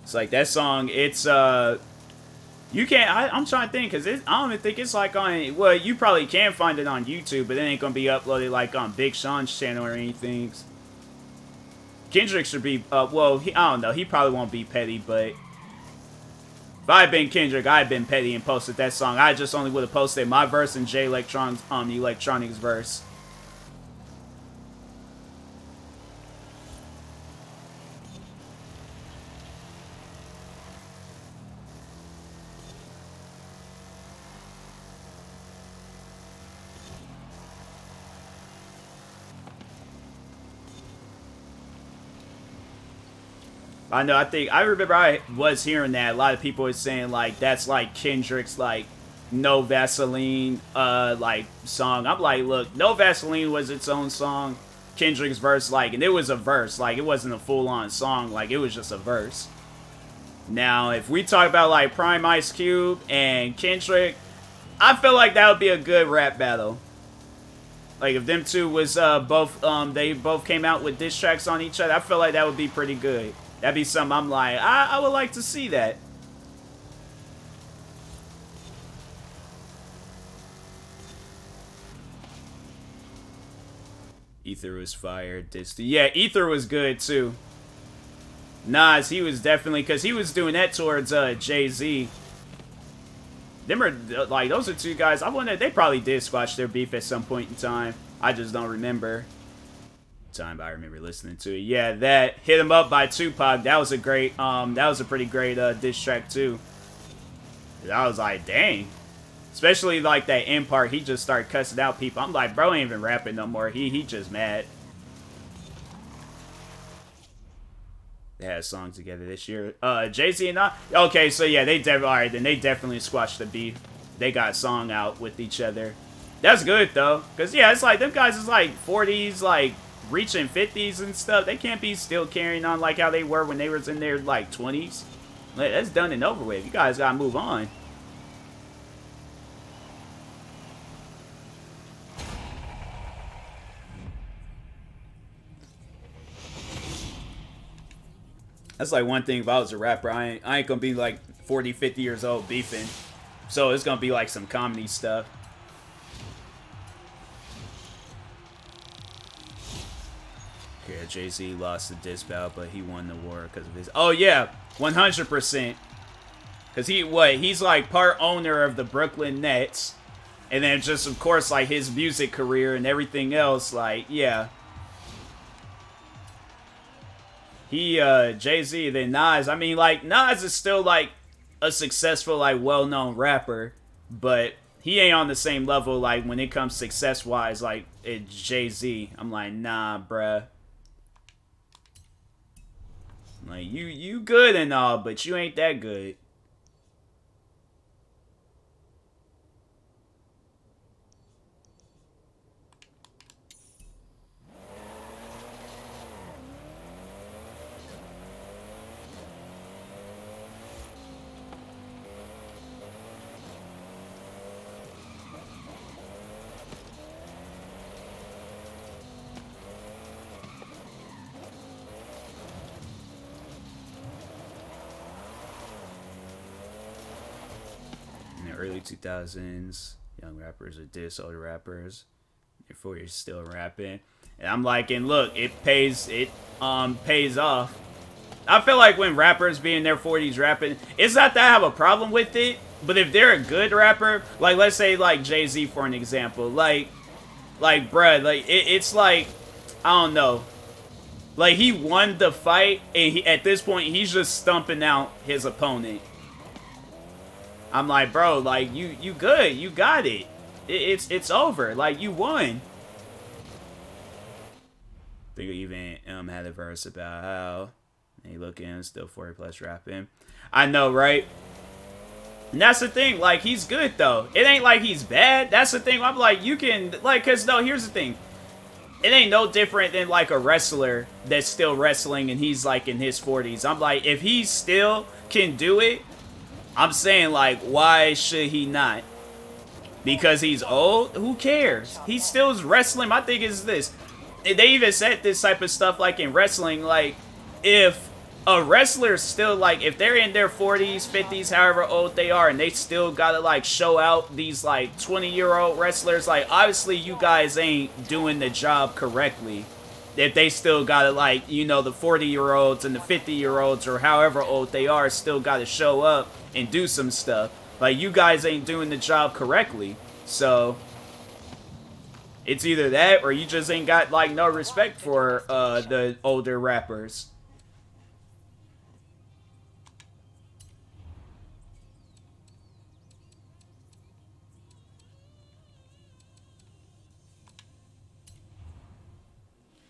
[SPEAKER 1] It's like that song, it's, you can't, I'm trying to think, because I don't even think it's like on, well, you probably can find it on YouTube, but it ain't gonna be uploaded like on Big Sean's channel or anything. Kendrick should be, well, I don't know, he probably won't be petty, but... If I had been Kendrick, I had been petty and posted that song. I just only would have posted my verse and Jay Electronic's verse. I know, I remember I was hearing that. A lot of people were saying, like, that's, like, Kendrick's, like, No Vaseline, like, song. I'm like, look, No Vaseline was its own song. Kendrick's verse, like, and it was a verse. Like, it wasn't a full-on song. Like, it was just a verse. Now, if we talk about, like, Prime Ice Cube and Kendrick, I feel like that would be a good rap battle. Like, if them two was, they both came out with diss tracks on each other, I feel like that would be pretty good. That'd be something I'm like, I would like to see that. Ether was fired. Yeah, Ether was good too. Nas, he was definitely, because he was doing that towards Jay-Z. Them are, like, those are two guys, I wonder, they probably did squash their beef at some point in time. I just don't remember. time I remember listening to it. Yeah, that Hit 'Em Up by Tupac, that was a great, that was a pretty great diss track too. I was like, dang. Especially like that end part, he just started cussing out people. I'm like, bro ain't even rapping no more. He just mad. They had songs together this year. Jay-Z and I. Okay, so yeah, they alright, then they definitely squashed the beef. They got a song out with each other. That's good though, cause yeah, it's like them guys is like 40s, like reaching 50s and stuff. They can't be still carrying on like how they were when they was in their like 20s. Like, that's done and over with. You guys gotta move on. That's like one thing if I was a rapper, I ain't gonna be like 40, 50 years old beefing. So it's gonna be like some comedy stuff. Yeah, Jay-Z lost the diss battle, but he won the war because of his... Oh yeah, 100%. Because he's like part owner of the Brooklyn Nets. And then just, of course, like his music career and everything else, like, yeah. Jay-Z, then Nas. I mean, like, Nas is still, like, a successful, like, well-known rapper. But he ain't on the same level, like, when it comes success-wise, like, Jay-Z. I'm like, nah, bruh. Like, you good and all, but you ain't that good. Early 2000s, young rappers are diss older rappers. Therefore, you're still rapping, and I'm like, and look, it pays off. I feel like when rappers be in their 40s rapping, it's not that I have a problem with it, but if they're a good rapper, like let's say like Jay-Z for an example, like bruh, like it's like I don't know, like he won the fight, and at this point he's just stumping out his opponent. I'm like, bro, like, you good. You got it. It's over. Like, you won. I think we even had a verse about how he looking, still 40 plus rapping. I know, right? And that's the thing. Like, he's good, though. It ain't like he's bad. That's the thing. I'm like, you can, like, because, no, here's the thing. It ain't no different than, like, a wrestler that's still wrestling and he's, like, in his 40s. I'm like, if he still can do it, I'm saying, like, why should he not? Because he's old? Who cares? He still is wrestling. My thing is this. They even said this type of stuff, like, in wrestling. Like, if a wrestler's still, like, if they're in their 40s, 50s, however old they are, and they still gotta, like, show out these, like, 20-year-old wrestlers, like, obviously you guys ain't doing the job correctly. If they still gotta, like, you know, the 40-year-olds and the 50-year-olds or however old they are still gotta show up and do some stuff. Like, you guys ain't doing the job correctly. So, it's either that or you just ain't got, like, no respect for the older rappers.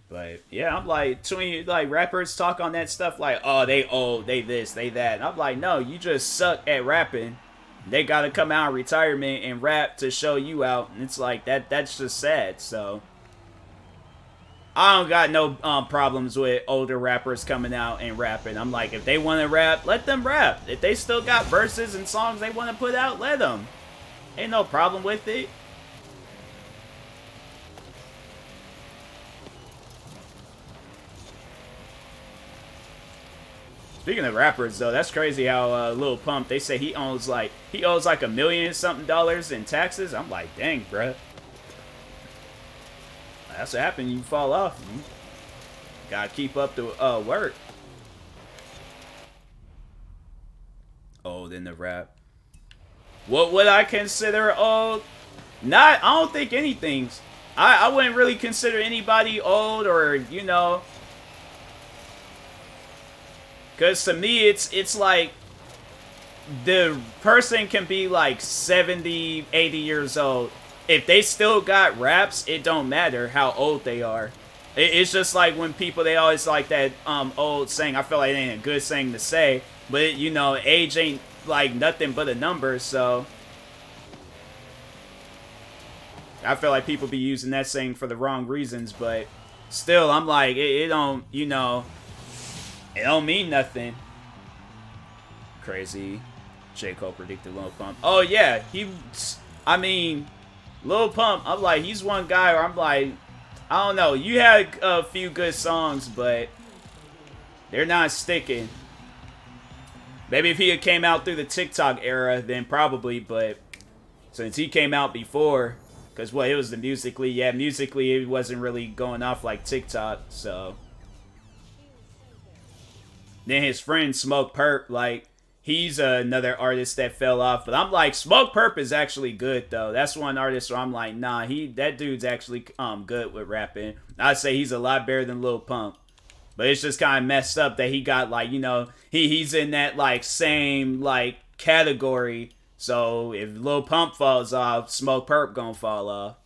[SPEAKER 1] But yeah, I'm like, 20 like rappers talk on that stuff like, oh, they old, they this, they that. And I'm like, no, you just suck at rapping. They gotta come out of retirement and rap to show you out, and it's like that's just sad. So I don't got no problems with older rappers coming out and rapping. I'm like, if they want to rap, let them rap. If they still got verses and songs they want to put out, let them. Ain't no problem with it. Speaking of rappers, though, that's crazy how Lil Pump, they say he owes like $1 million something in taxes. I'm like, dang, bruh. That's what happens. You fall off. You gotta keep up the work. Old in the rap. What would I consider old? I don't think anything's I wouldn't really consider anybody old or, you know, because to me, it's like the person can be like 70, 80 years old. If they still got raps, it don't matter how old they are. It's just like when people, they always like that old saying. I feel like it ain't a good saying to say, but you know, age ain't like nothing but a number. So I feel like people be using that saying for the wrong reasons, but still, I'm like, it don't, you know, it don't mean nothing. Crazy. J. Cole predicted Lil Pump. Oh yeah, I mean, Lil Pump, I'm like, he's one guy where I'm like, I don't know, you had a few good songs, but they're not sticking. Maybe if he had came out through the TikTok era, then probably, but since he came out before, because what, it was the Musically, yeah, Musically it wasn't really going off like TikTok, so. Then his friend Smoke Perp, like, he's another artist that fell off. But I'm like, Smoke Perp is actually good, though. That's one artist where I'm like, nah, that dude's actually good with rapping. I'd say he's a lot better than Lil Pump. But it's just kind of messed up that he got, like, you know, he's in that, like, same, like, category. So if Lil Pump falls off, Smoke Perp gonna fall off.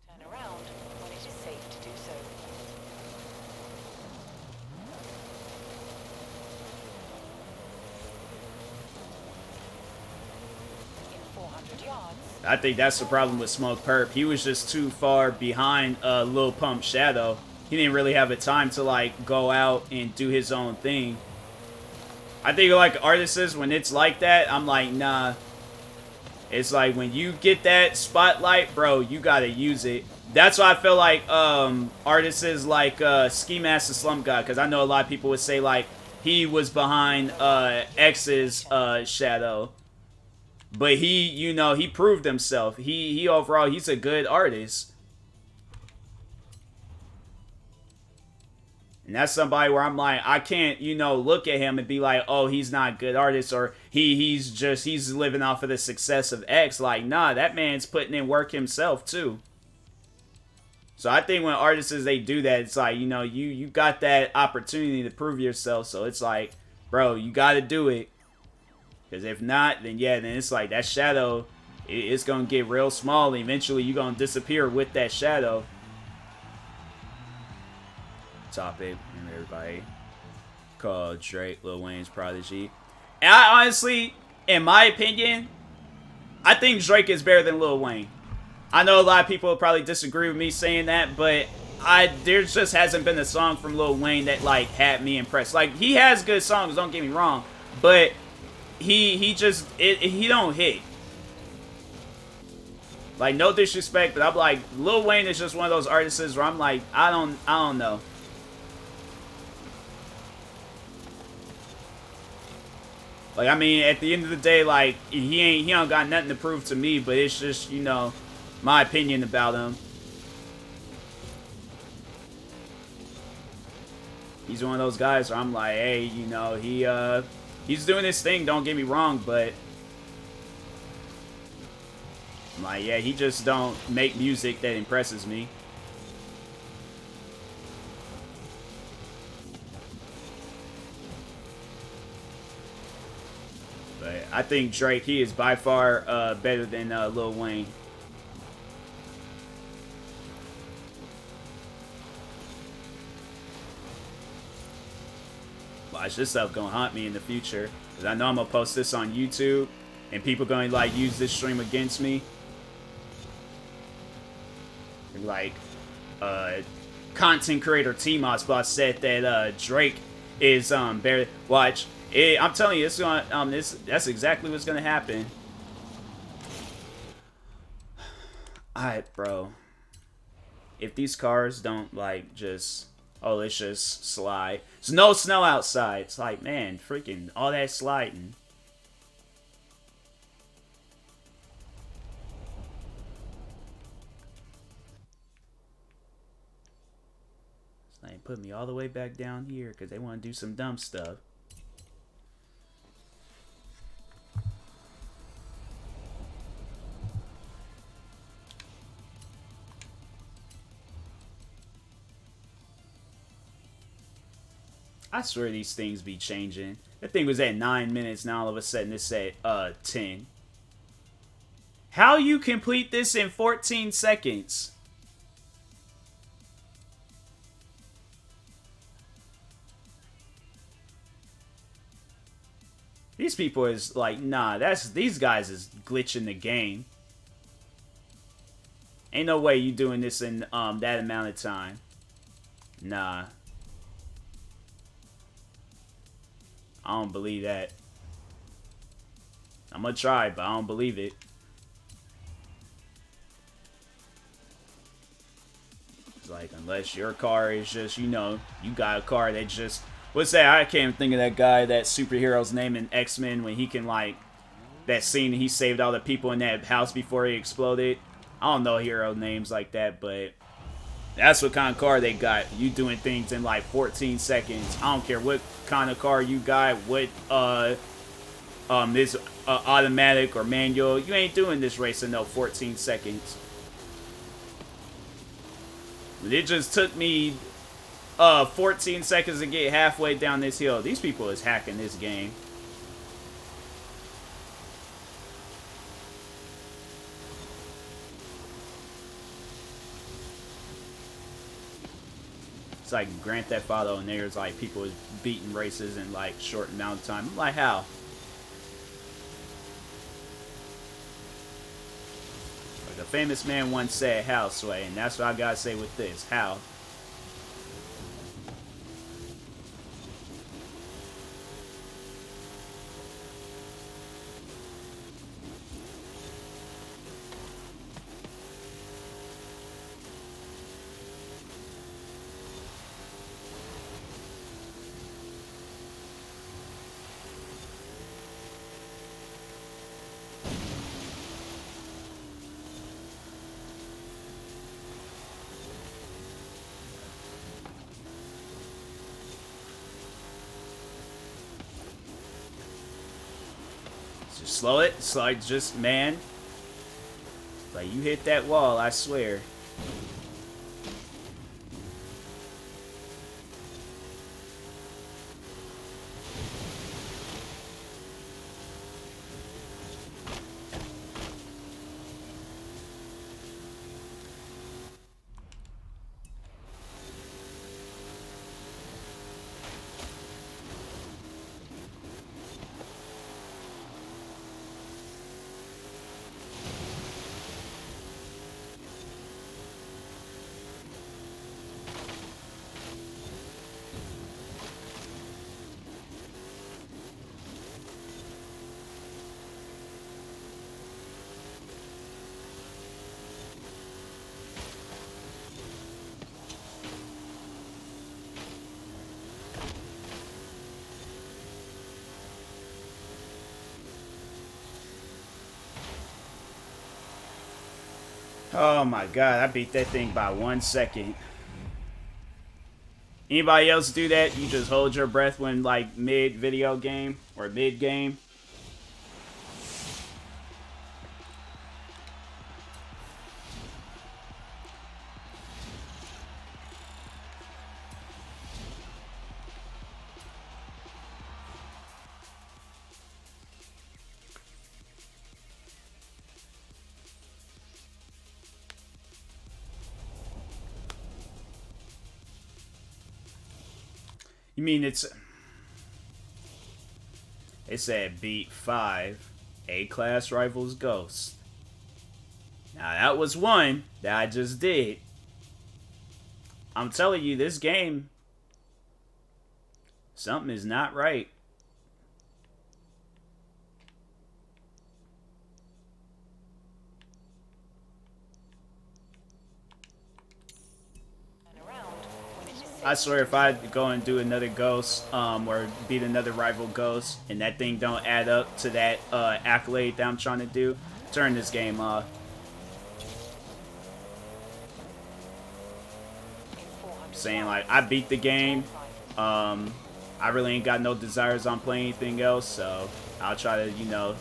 [SPEAKER 2] Turn around when it is safe to do so. In 400 yards.
[SPEAKER 1] I think that's the problem with Smoke Perp. He was just too far behind Lil Pump Shadow. He didn't really have the time to like go out and do his own thing. I think like artists, when it's like that, I'm like, nah. It's like when you get that spotlight, bro, you gotta use it. That's why I feel like artists like Ski Master Slump God, because I know a lot of people would say like he was behind X's Shadow. But he, you know, he proved himself. He overall, he's a good artist. And that's somebody where I'm like, I can't, you know, look at him and be like, oh, he's not a good artist, or he's living off of the success of X. Like, nah, that man's putting in work himself too. So I think when artists, they do that, it's like, you know, you got that opportunity to prove yourself. So it's like, bro, you got to do it. Because if not, then yeah, then it's like that shadow, it's going to get real small. And eventually you're going to disappear with that shadow. Topic, everybody. Called Drake, Lil Wayne's prodigy. And I honestly, in my opinion, I think Drake is better than Lil Wayne. I know a lot of people will probably disagree with me saying that, but there just hasn't been a song from Lil Wayne that like had me impressed. Like, he has good songs, don't get me wrong, but he don't hit. Like, no disrespect, but I'm like, Lil Wayne is just one of those artists where I'm like, I don't know. Like, I mean, at the end of the day, like, he don't got nothing to prove to me, but it's just, you know, my opinion about him. He's one of those guys where I'm like, hey, you know, he's doing his thing, don't get me wrong, but I'm like, yeah, he just don't make music that impresses me. But I think Drake, he is by far better than Lil Wayne. Watch, this stuff gonna haunt me in the future, because I know I'm gonna post this on YouTube, and people gonna like use this stream against me. Like, content creator TMossBoss said that Drake is better. Watch, I'm telling you, it's gonna that's exactly what's gonna happen. Alright, bro. If these cars don't like just, oh, let's just slide. There's no snow outside. It's like, man, freaking all that sliding. Like, put me all the way back down here because they want to do some dumb stuff. I swear these things be changing. That thing was at 9 minutes, now all of a sudden it's at 10. How you complete this in 14 seconds? These people is like, nah, these guys is glitching the game. Ain't no way you doing this in that amount of time. Nah. I don't believe that. I'm gonna try, but I don't believe it. It's like, unless your car is just, you know, you got a car that just... What's that? I can't think of that guy, that superhero's name in X-Men when he can, like... That scene he saved all the people in that house before he exploded. I don't know hero names like that, but... That's what kind of car they got. You doing things in like 14 seconds. I don't care what kind of car you got, what this automatic or manual. You ain't doing this race in no 14 seconds. It just took me 14 seconds to get halfway down this hill. These people is hacking this game. It's like Grand Theft Auto, and there's like people beating races in like short amount of time. I'm like, how? Like a famous man once said, how, Sway? And that's what I gotta say with this. How? Slow it. It's like, just, man. Like, you hit that wall, I swear. Oh my god, I beat that thing by 1 second. Anybody else do that? You just hold your breath when, like, mid-video game or mid-game? You mean it said beat 5 A-class rivals Ghost. Now that was one that I just did. I'm telling you, this game, something is not right. I swear if I go and do another ghost, or beat another rival ghost, and that thing don't add up to that accolade that I'm trying to do, turn this game off. saying? Like, I beat the game. I really ain't got no desires on playing anything else, so I'll try to, you know,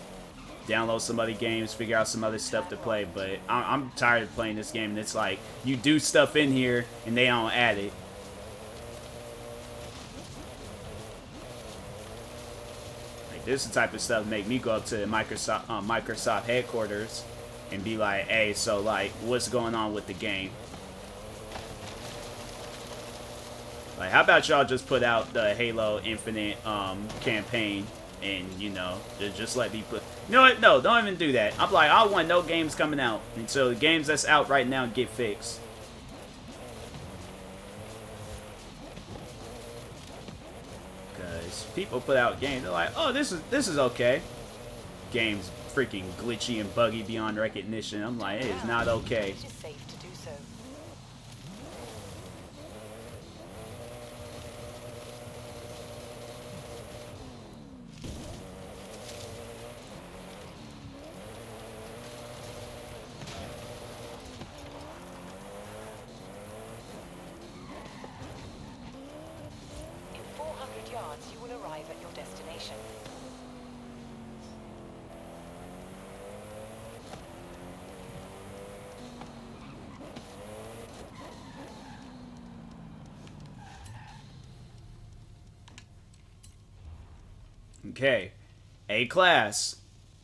[SPEAKER 1] download some other games, figure out some other stuff to play. But I'm tired of playing this game, and it's like, you do stuff in here, and they don't add it. Like, this is the type of stuff make me go up to the Microsoft headquarters and be like, hey, so, like, what's going on with the game? Like, how about y'all just put out the Halo Infinite campaign and, you know, just let me put... You know what? No, don't even do that. I'm like, I don't want no games coming out until the games that's out right now get fixed. Because people put out games, they're like, oh, this is okay. Game's freaking glitchy and buggy beyond recognition. I'm like, it is not okay.
[SPEAKER 2] It is safe to do so. In 400 yards, you will arrive at your destination.
[SPEAKER 1] Okay. A class.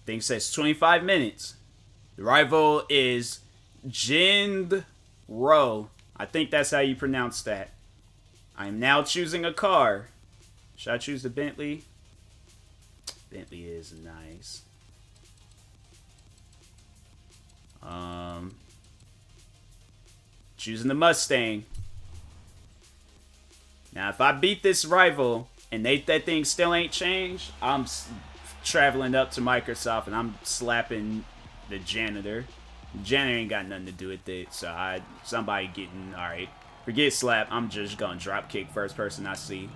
[SPEAKER 1] Thing says 25 minutes. The rival is Jind Ro. I think that's how you pronounce that. I am now choosing a car. Should I choose the Bentley? Bentley is nice. Choosing the Mustang. Now, if I beat this rival and that thing still ain't changed, I'm traveling up to Microsoft and I'm slapping the janitor. The janitor ain't got nothing to do with it, so somebody getting... Alright, forget slap. I'm just gonna drop kick first person I see.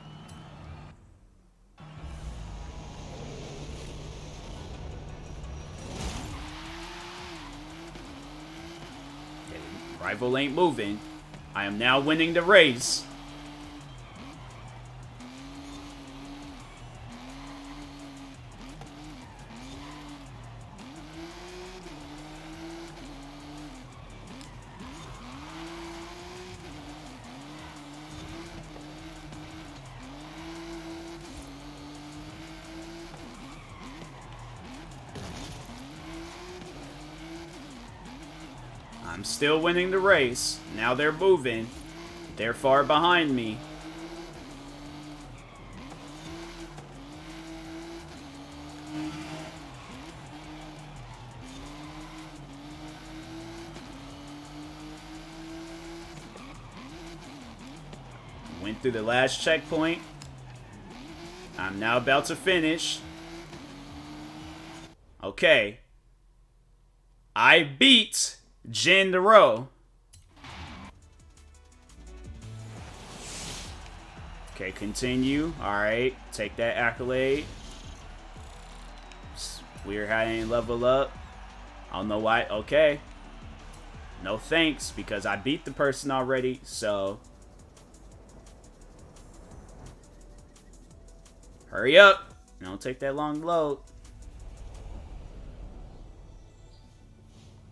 [SPEAKER 1] Okay, rival ain't moving. I am now winning the race. I'm still winning the race. Now they're moving. They're far behind me. Went through the last checkpoint. I'm now about to finish. Okay. I beat Jind Ro. Okay, continue. Alright, take that accolade. It's weird how I ain't level up. I don't know why. Okay. No thanks, because I beat the person already, so... Hurry up. Don't take that long to load.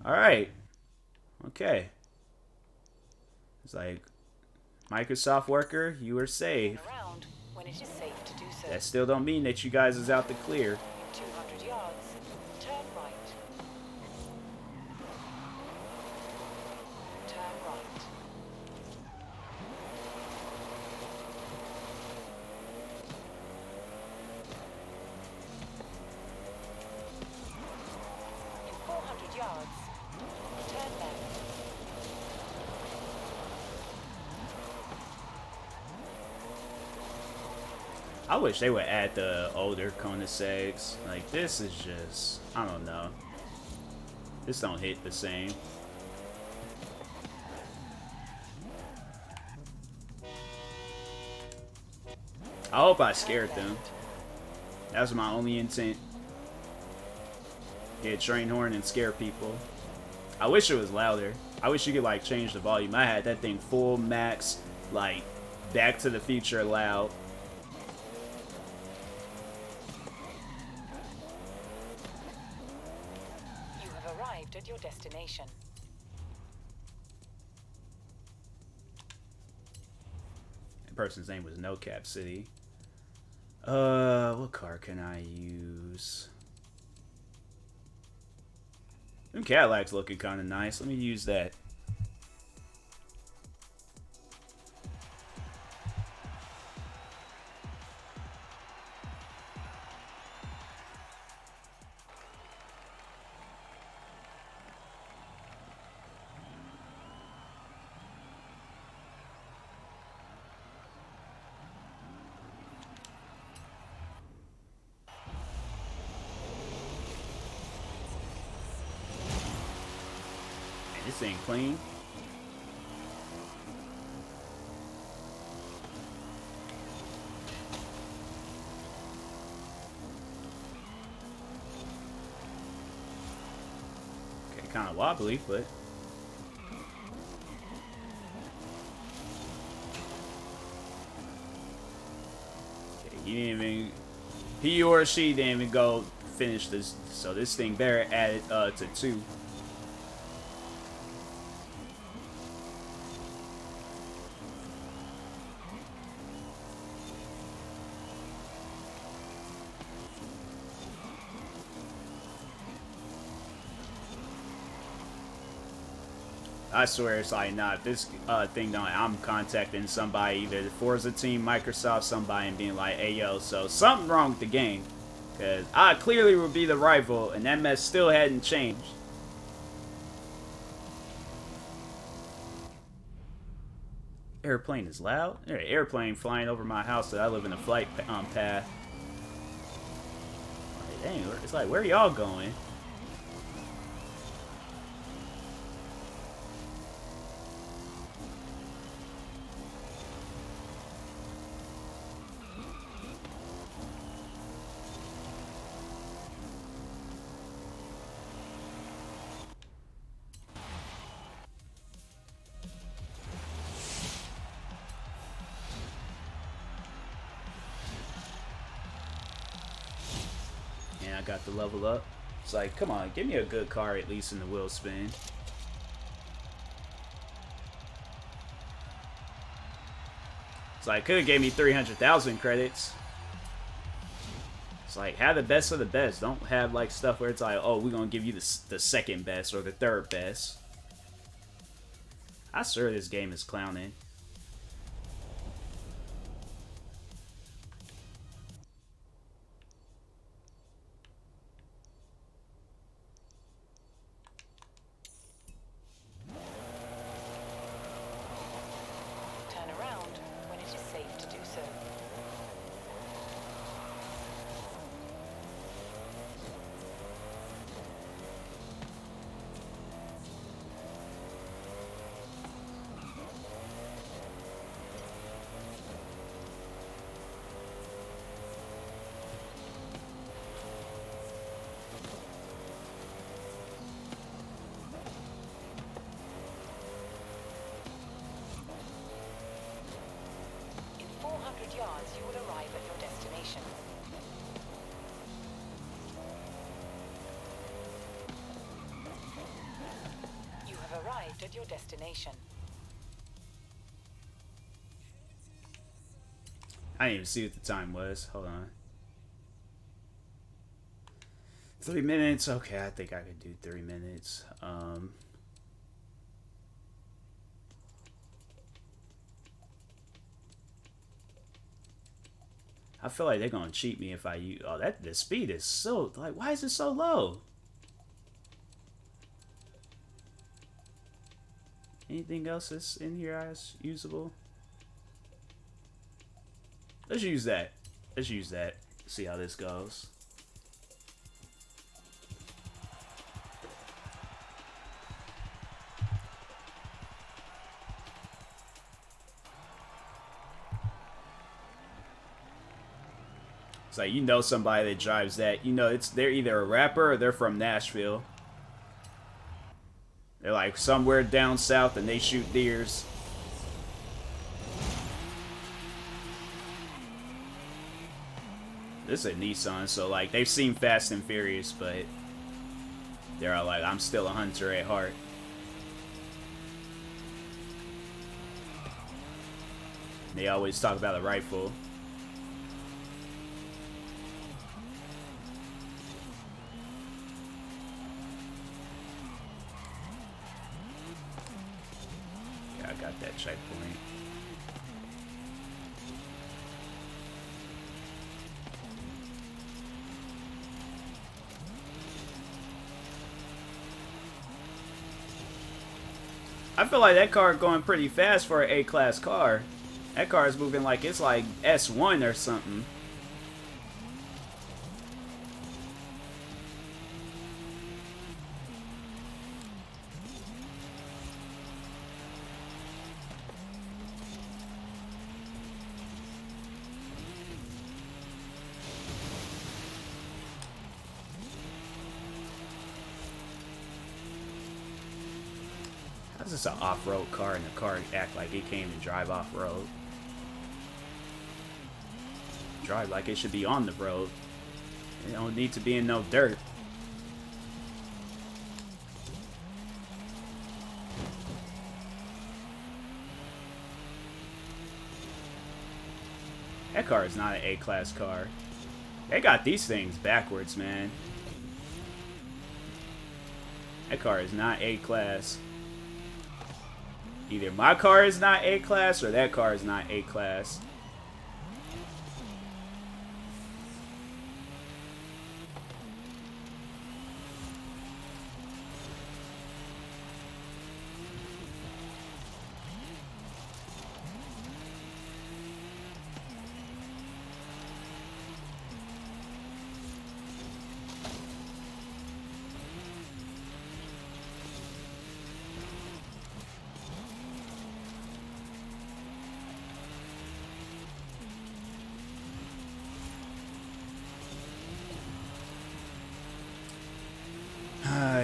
[SPEAKER 1] Alright. Okay. It's like, Microsoft worker, you are safe.
[SPEAKER 2] Around when it is safe to do so.
[SPEAKER 1] That still don't mean that you guys is out the clear.
[SPEAKER 2] In 200 yards, turn right. Turn right. In 400 yards, turn left.
[SPEAKER 1] I wish they would add the older Koenigseggs. Like, this is just... I don't know. This don't hit the same. I hope I scared them. That was my only intent. Get a train horn and scare people. I wish it was louder. I wish you could, like, change the volume. I had that thing full max like Back to the Future loud.
[SPEAKER 2] You have arrived at your destination.
[SPEAKER 1] That person's name was No Cap City. What car can I use? Them Cadillacs looking kind of nice. Let me use that. This ain't clean. Okay, kind of wobbly, but okay, he or she didn't even go finish this. So this thing better add it to 2. I swear it's like, nah, if this thing don't, I'm contacting somebody, either the Forza team, Microsoft, somebody, and being like, hey, yo, so something wrong with the game. Because I clearly would be the rival, and that mess still hadn't changed. Airplane is loud. There's an airplane flying over my house that I live in a flight path. Like, dang, it's like, where are y'all going? I got the level up. It's like, come on, give me a good car at least in the wheel spin. It's like, could have gave me 300,000 credits. It's like, have the best of the best. Don't have like stuff where it's like, oh, we're gonna give you the second best or the third best. I swear this game is clowning.
[SPEAKER 2] Yards, you will arrive at your destination. You have arrived at your destination.
[SPEAKER 1] I didn't even see what the time was. Hold on. 3 minutes. Okay, I think I could do 3 minutes. I feel like they're gonna cheat me if I use. Oh, the speed is so like. Why is it so low? Anything else that's in here as usable? Let's use that. Let's use that. See how this goes. It's like, you know, somebody that drives that, you know, they're either a rapper or they're from Nashville. They're like somewhere down south and they shoot deers. This is a Nissan, so like they've seen Fast and Furious, but they're all like, I'm still a hunter at heart. They always talk about a rifle. Yeah, I got that checkpoint. I feel like that car going pretty fast for an A-class car. That car is moving like it's like S1 or something. How's this an off-road car and the car act like it came to drive off-road? Drive like it should be on the road. It don't need to be in no dirt. That car is not an A-class car. They got these things backwards, man. That car is not A-class. Either my car is not A-class or that car is not A-class.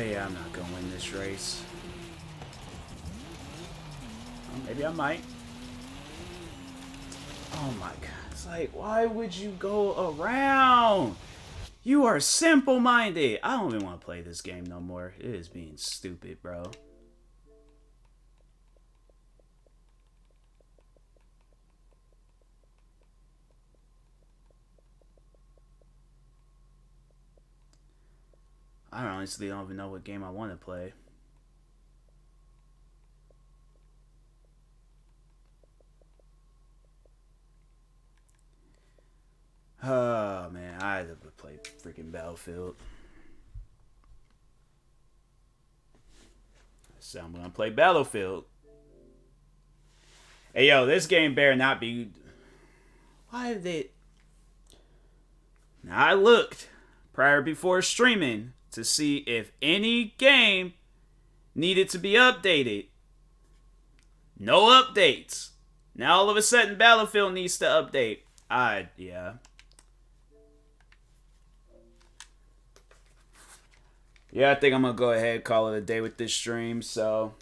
[SPEAKER 1] Yeah, I'm not gonna win this race. Well, maybe I might. Oh my god. It's like, why would you go around? You are simple-minded. I don't even want to play this game no more. It is being stupid, bro. I honestly don't even know what game I want to play. Oh, man. I had to play freaking Battlefield. So I'm going to play Battlefield. Hey, yo, this game better not be... Why did it... Now, I looked before streaming to see if any game needed to be updated. No updates. Now all of a sudden Battlefield needs to update. Yeah. Yeah, I think I'm going to go ahead and call it a day with this stream. So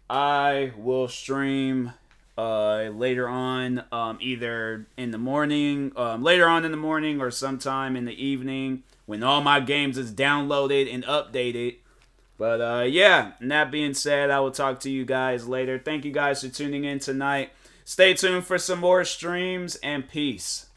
[SPEAKER 1] I will stream later on, either in the morning, later on in the morning or sometime in the evening when all my games is downloaded and updated. But yeah, and that being said, I will talk to you guys later. Thank you guys for tuning in tonight. Stay tuned for some more streams and peace.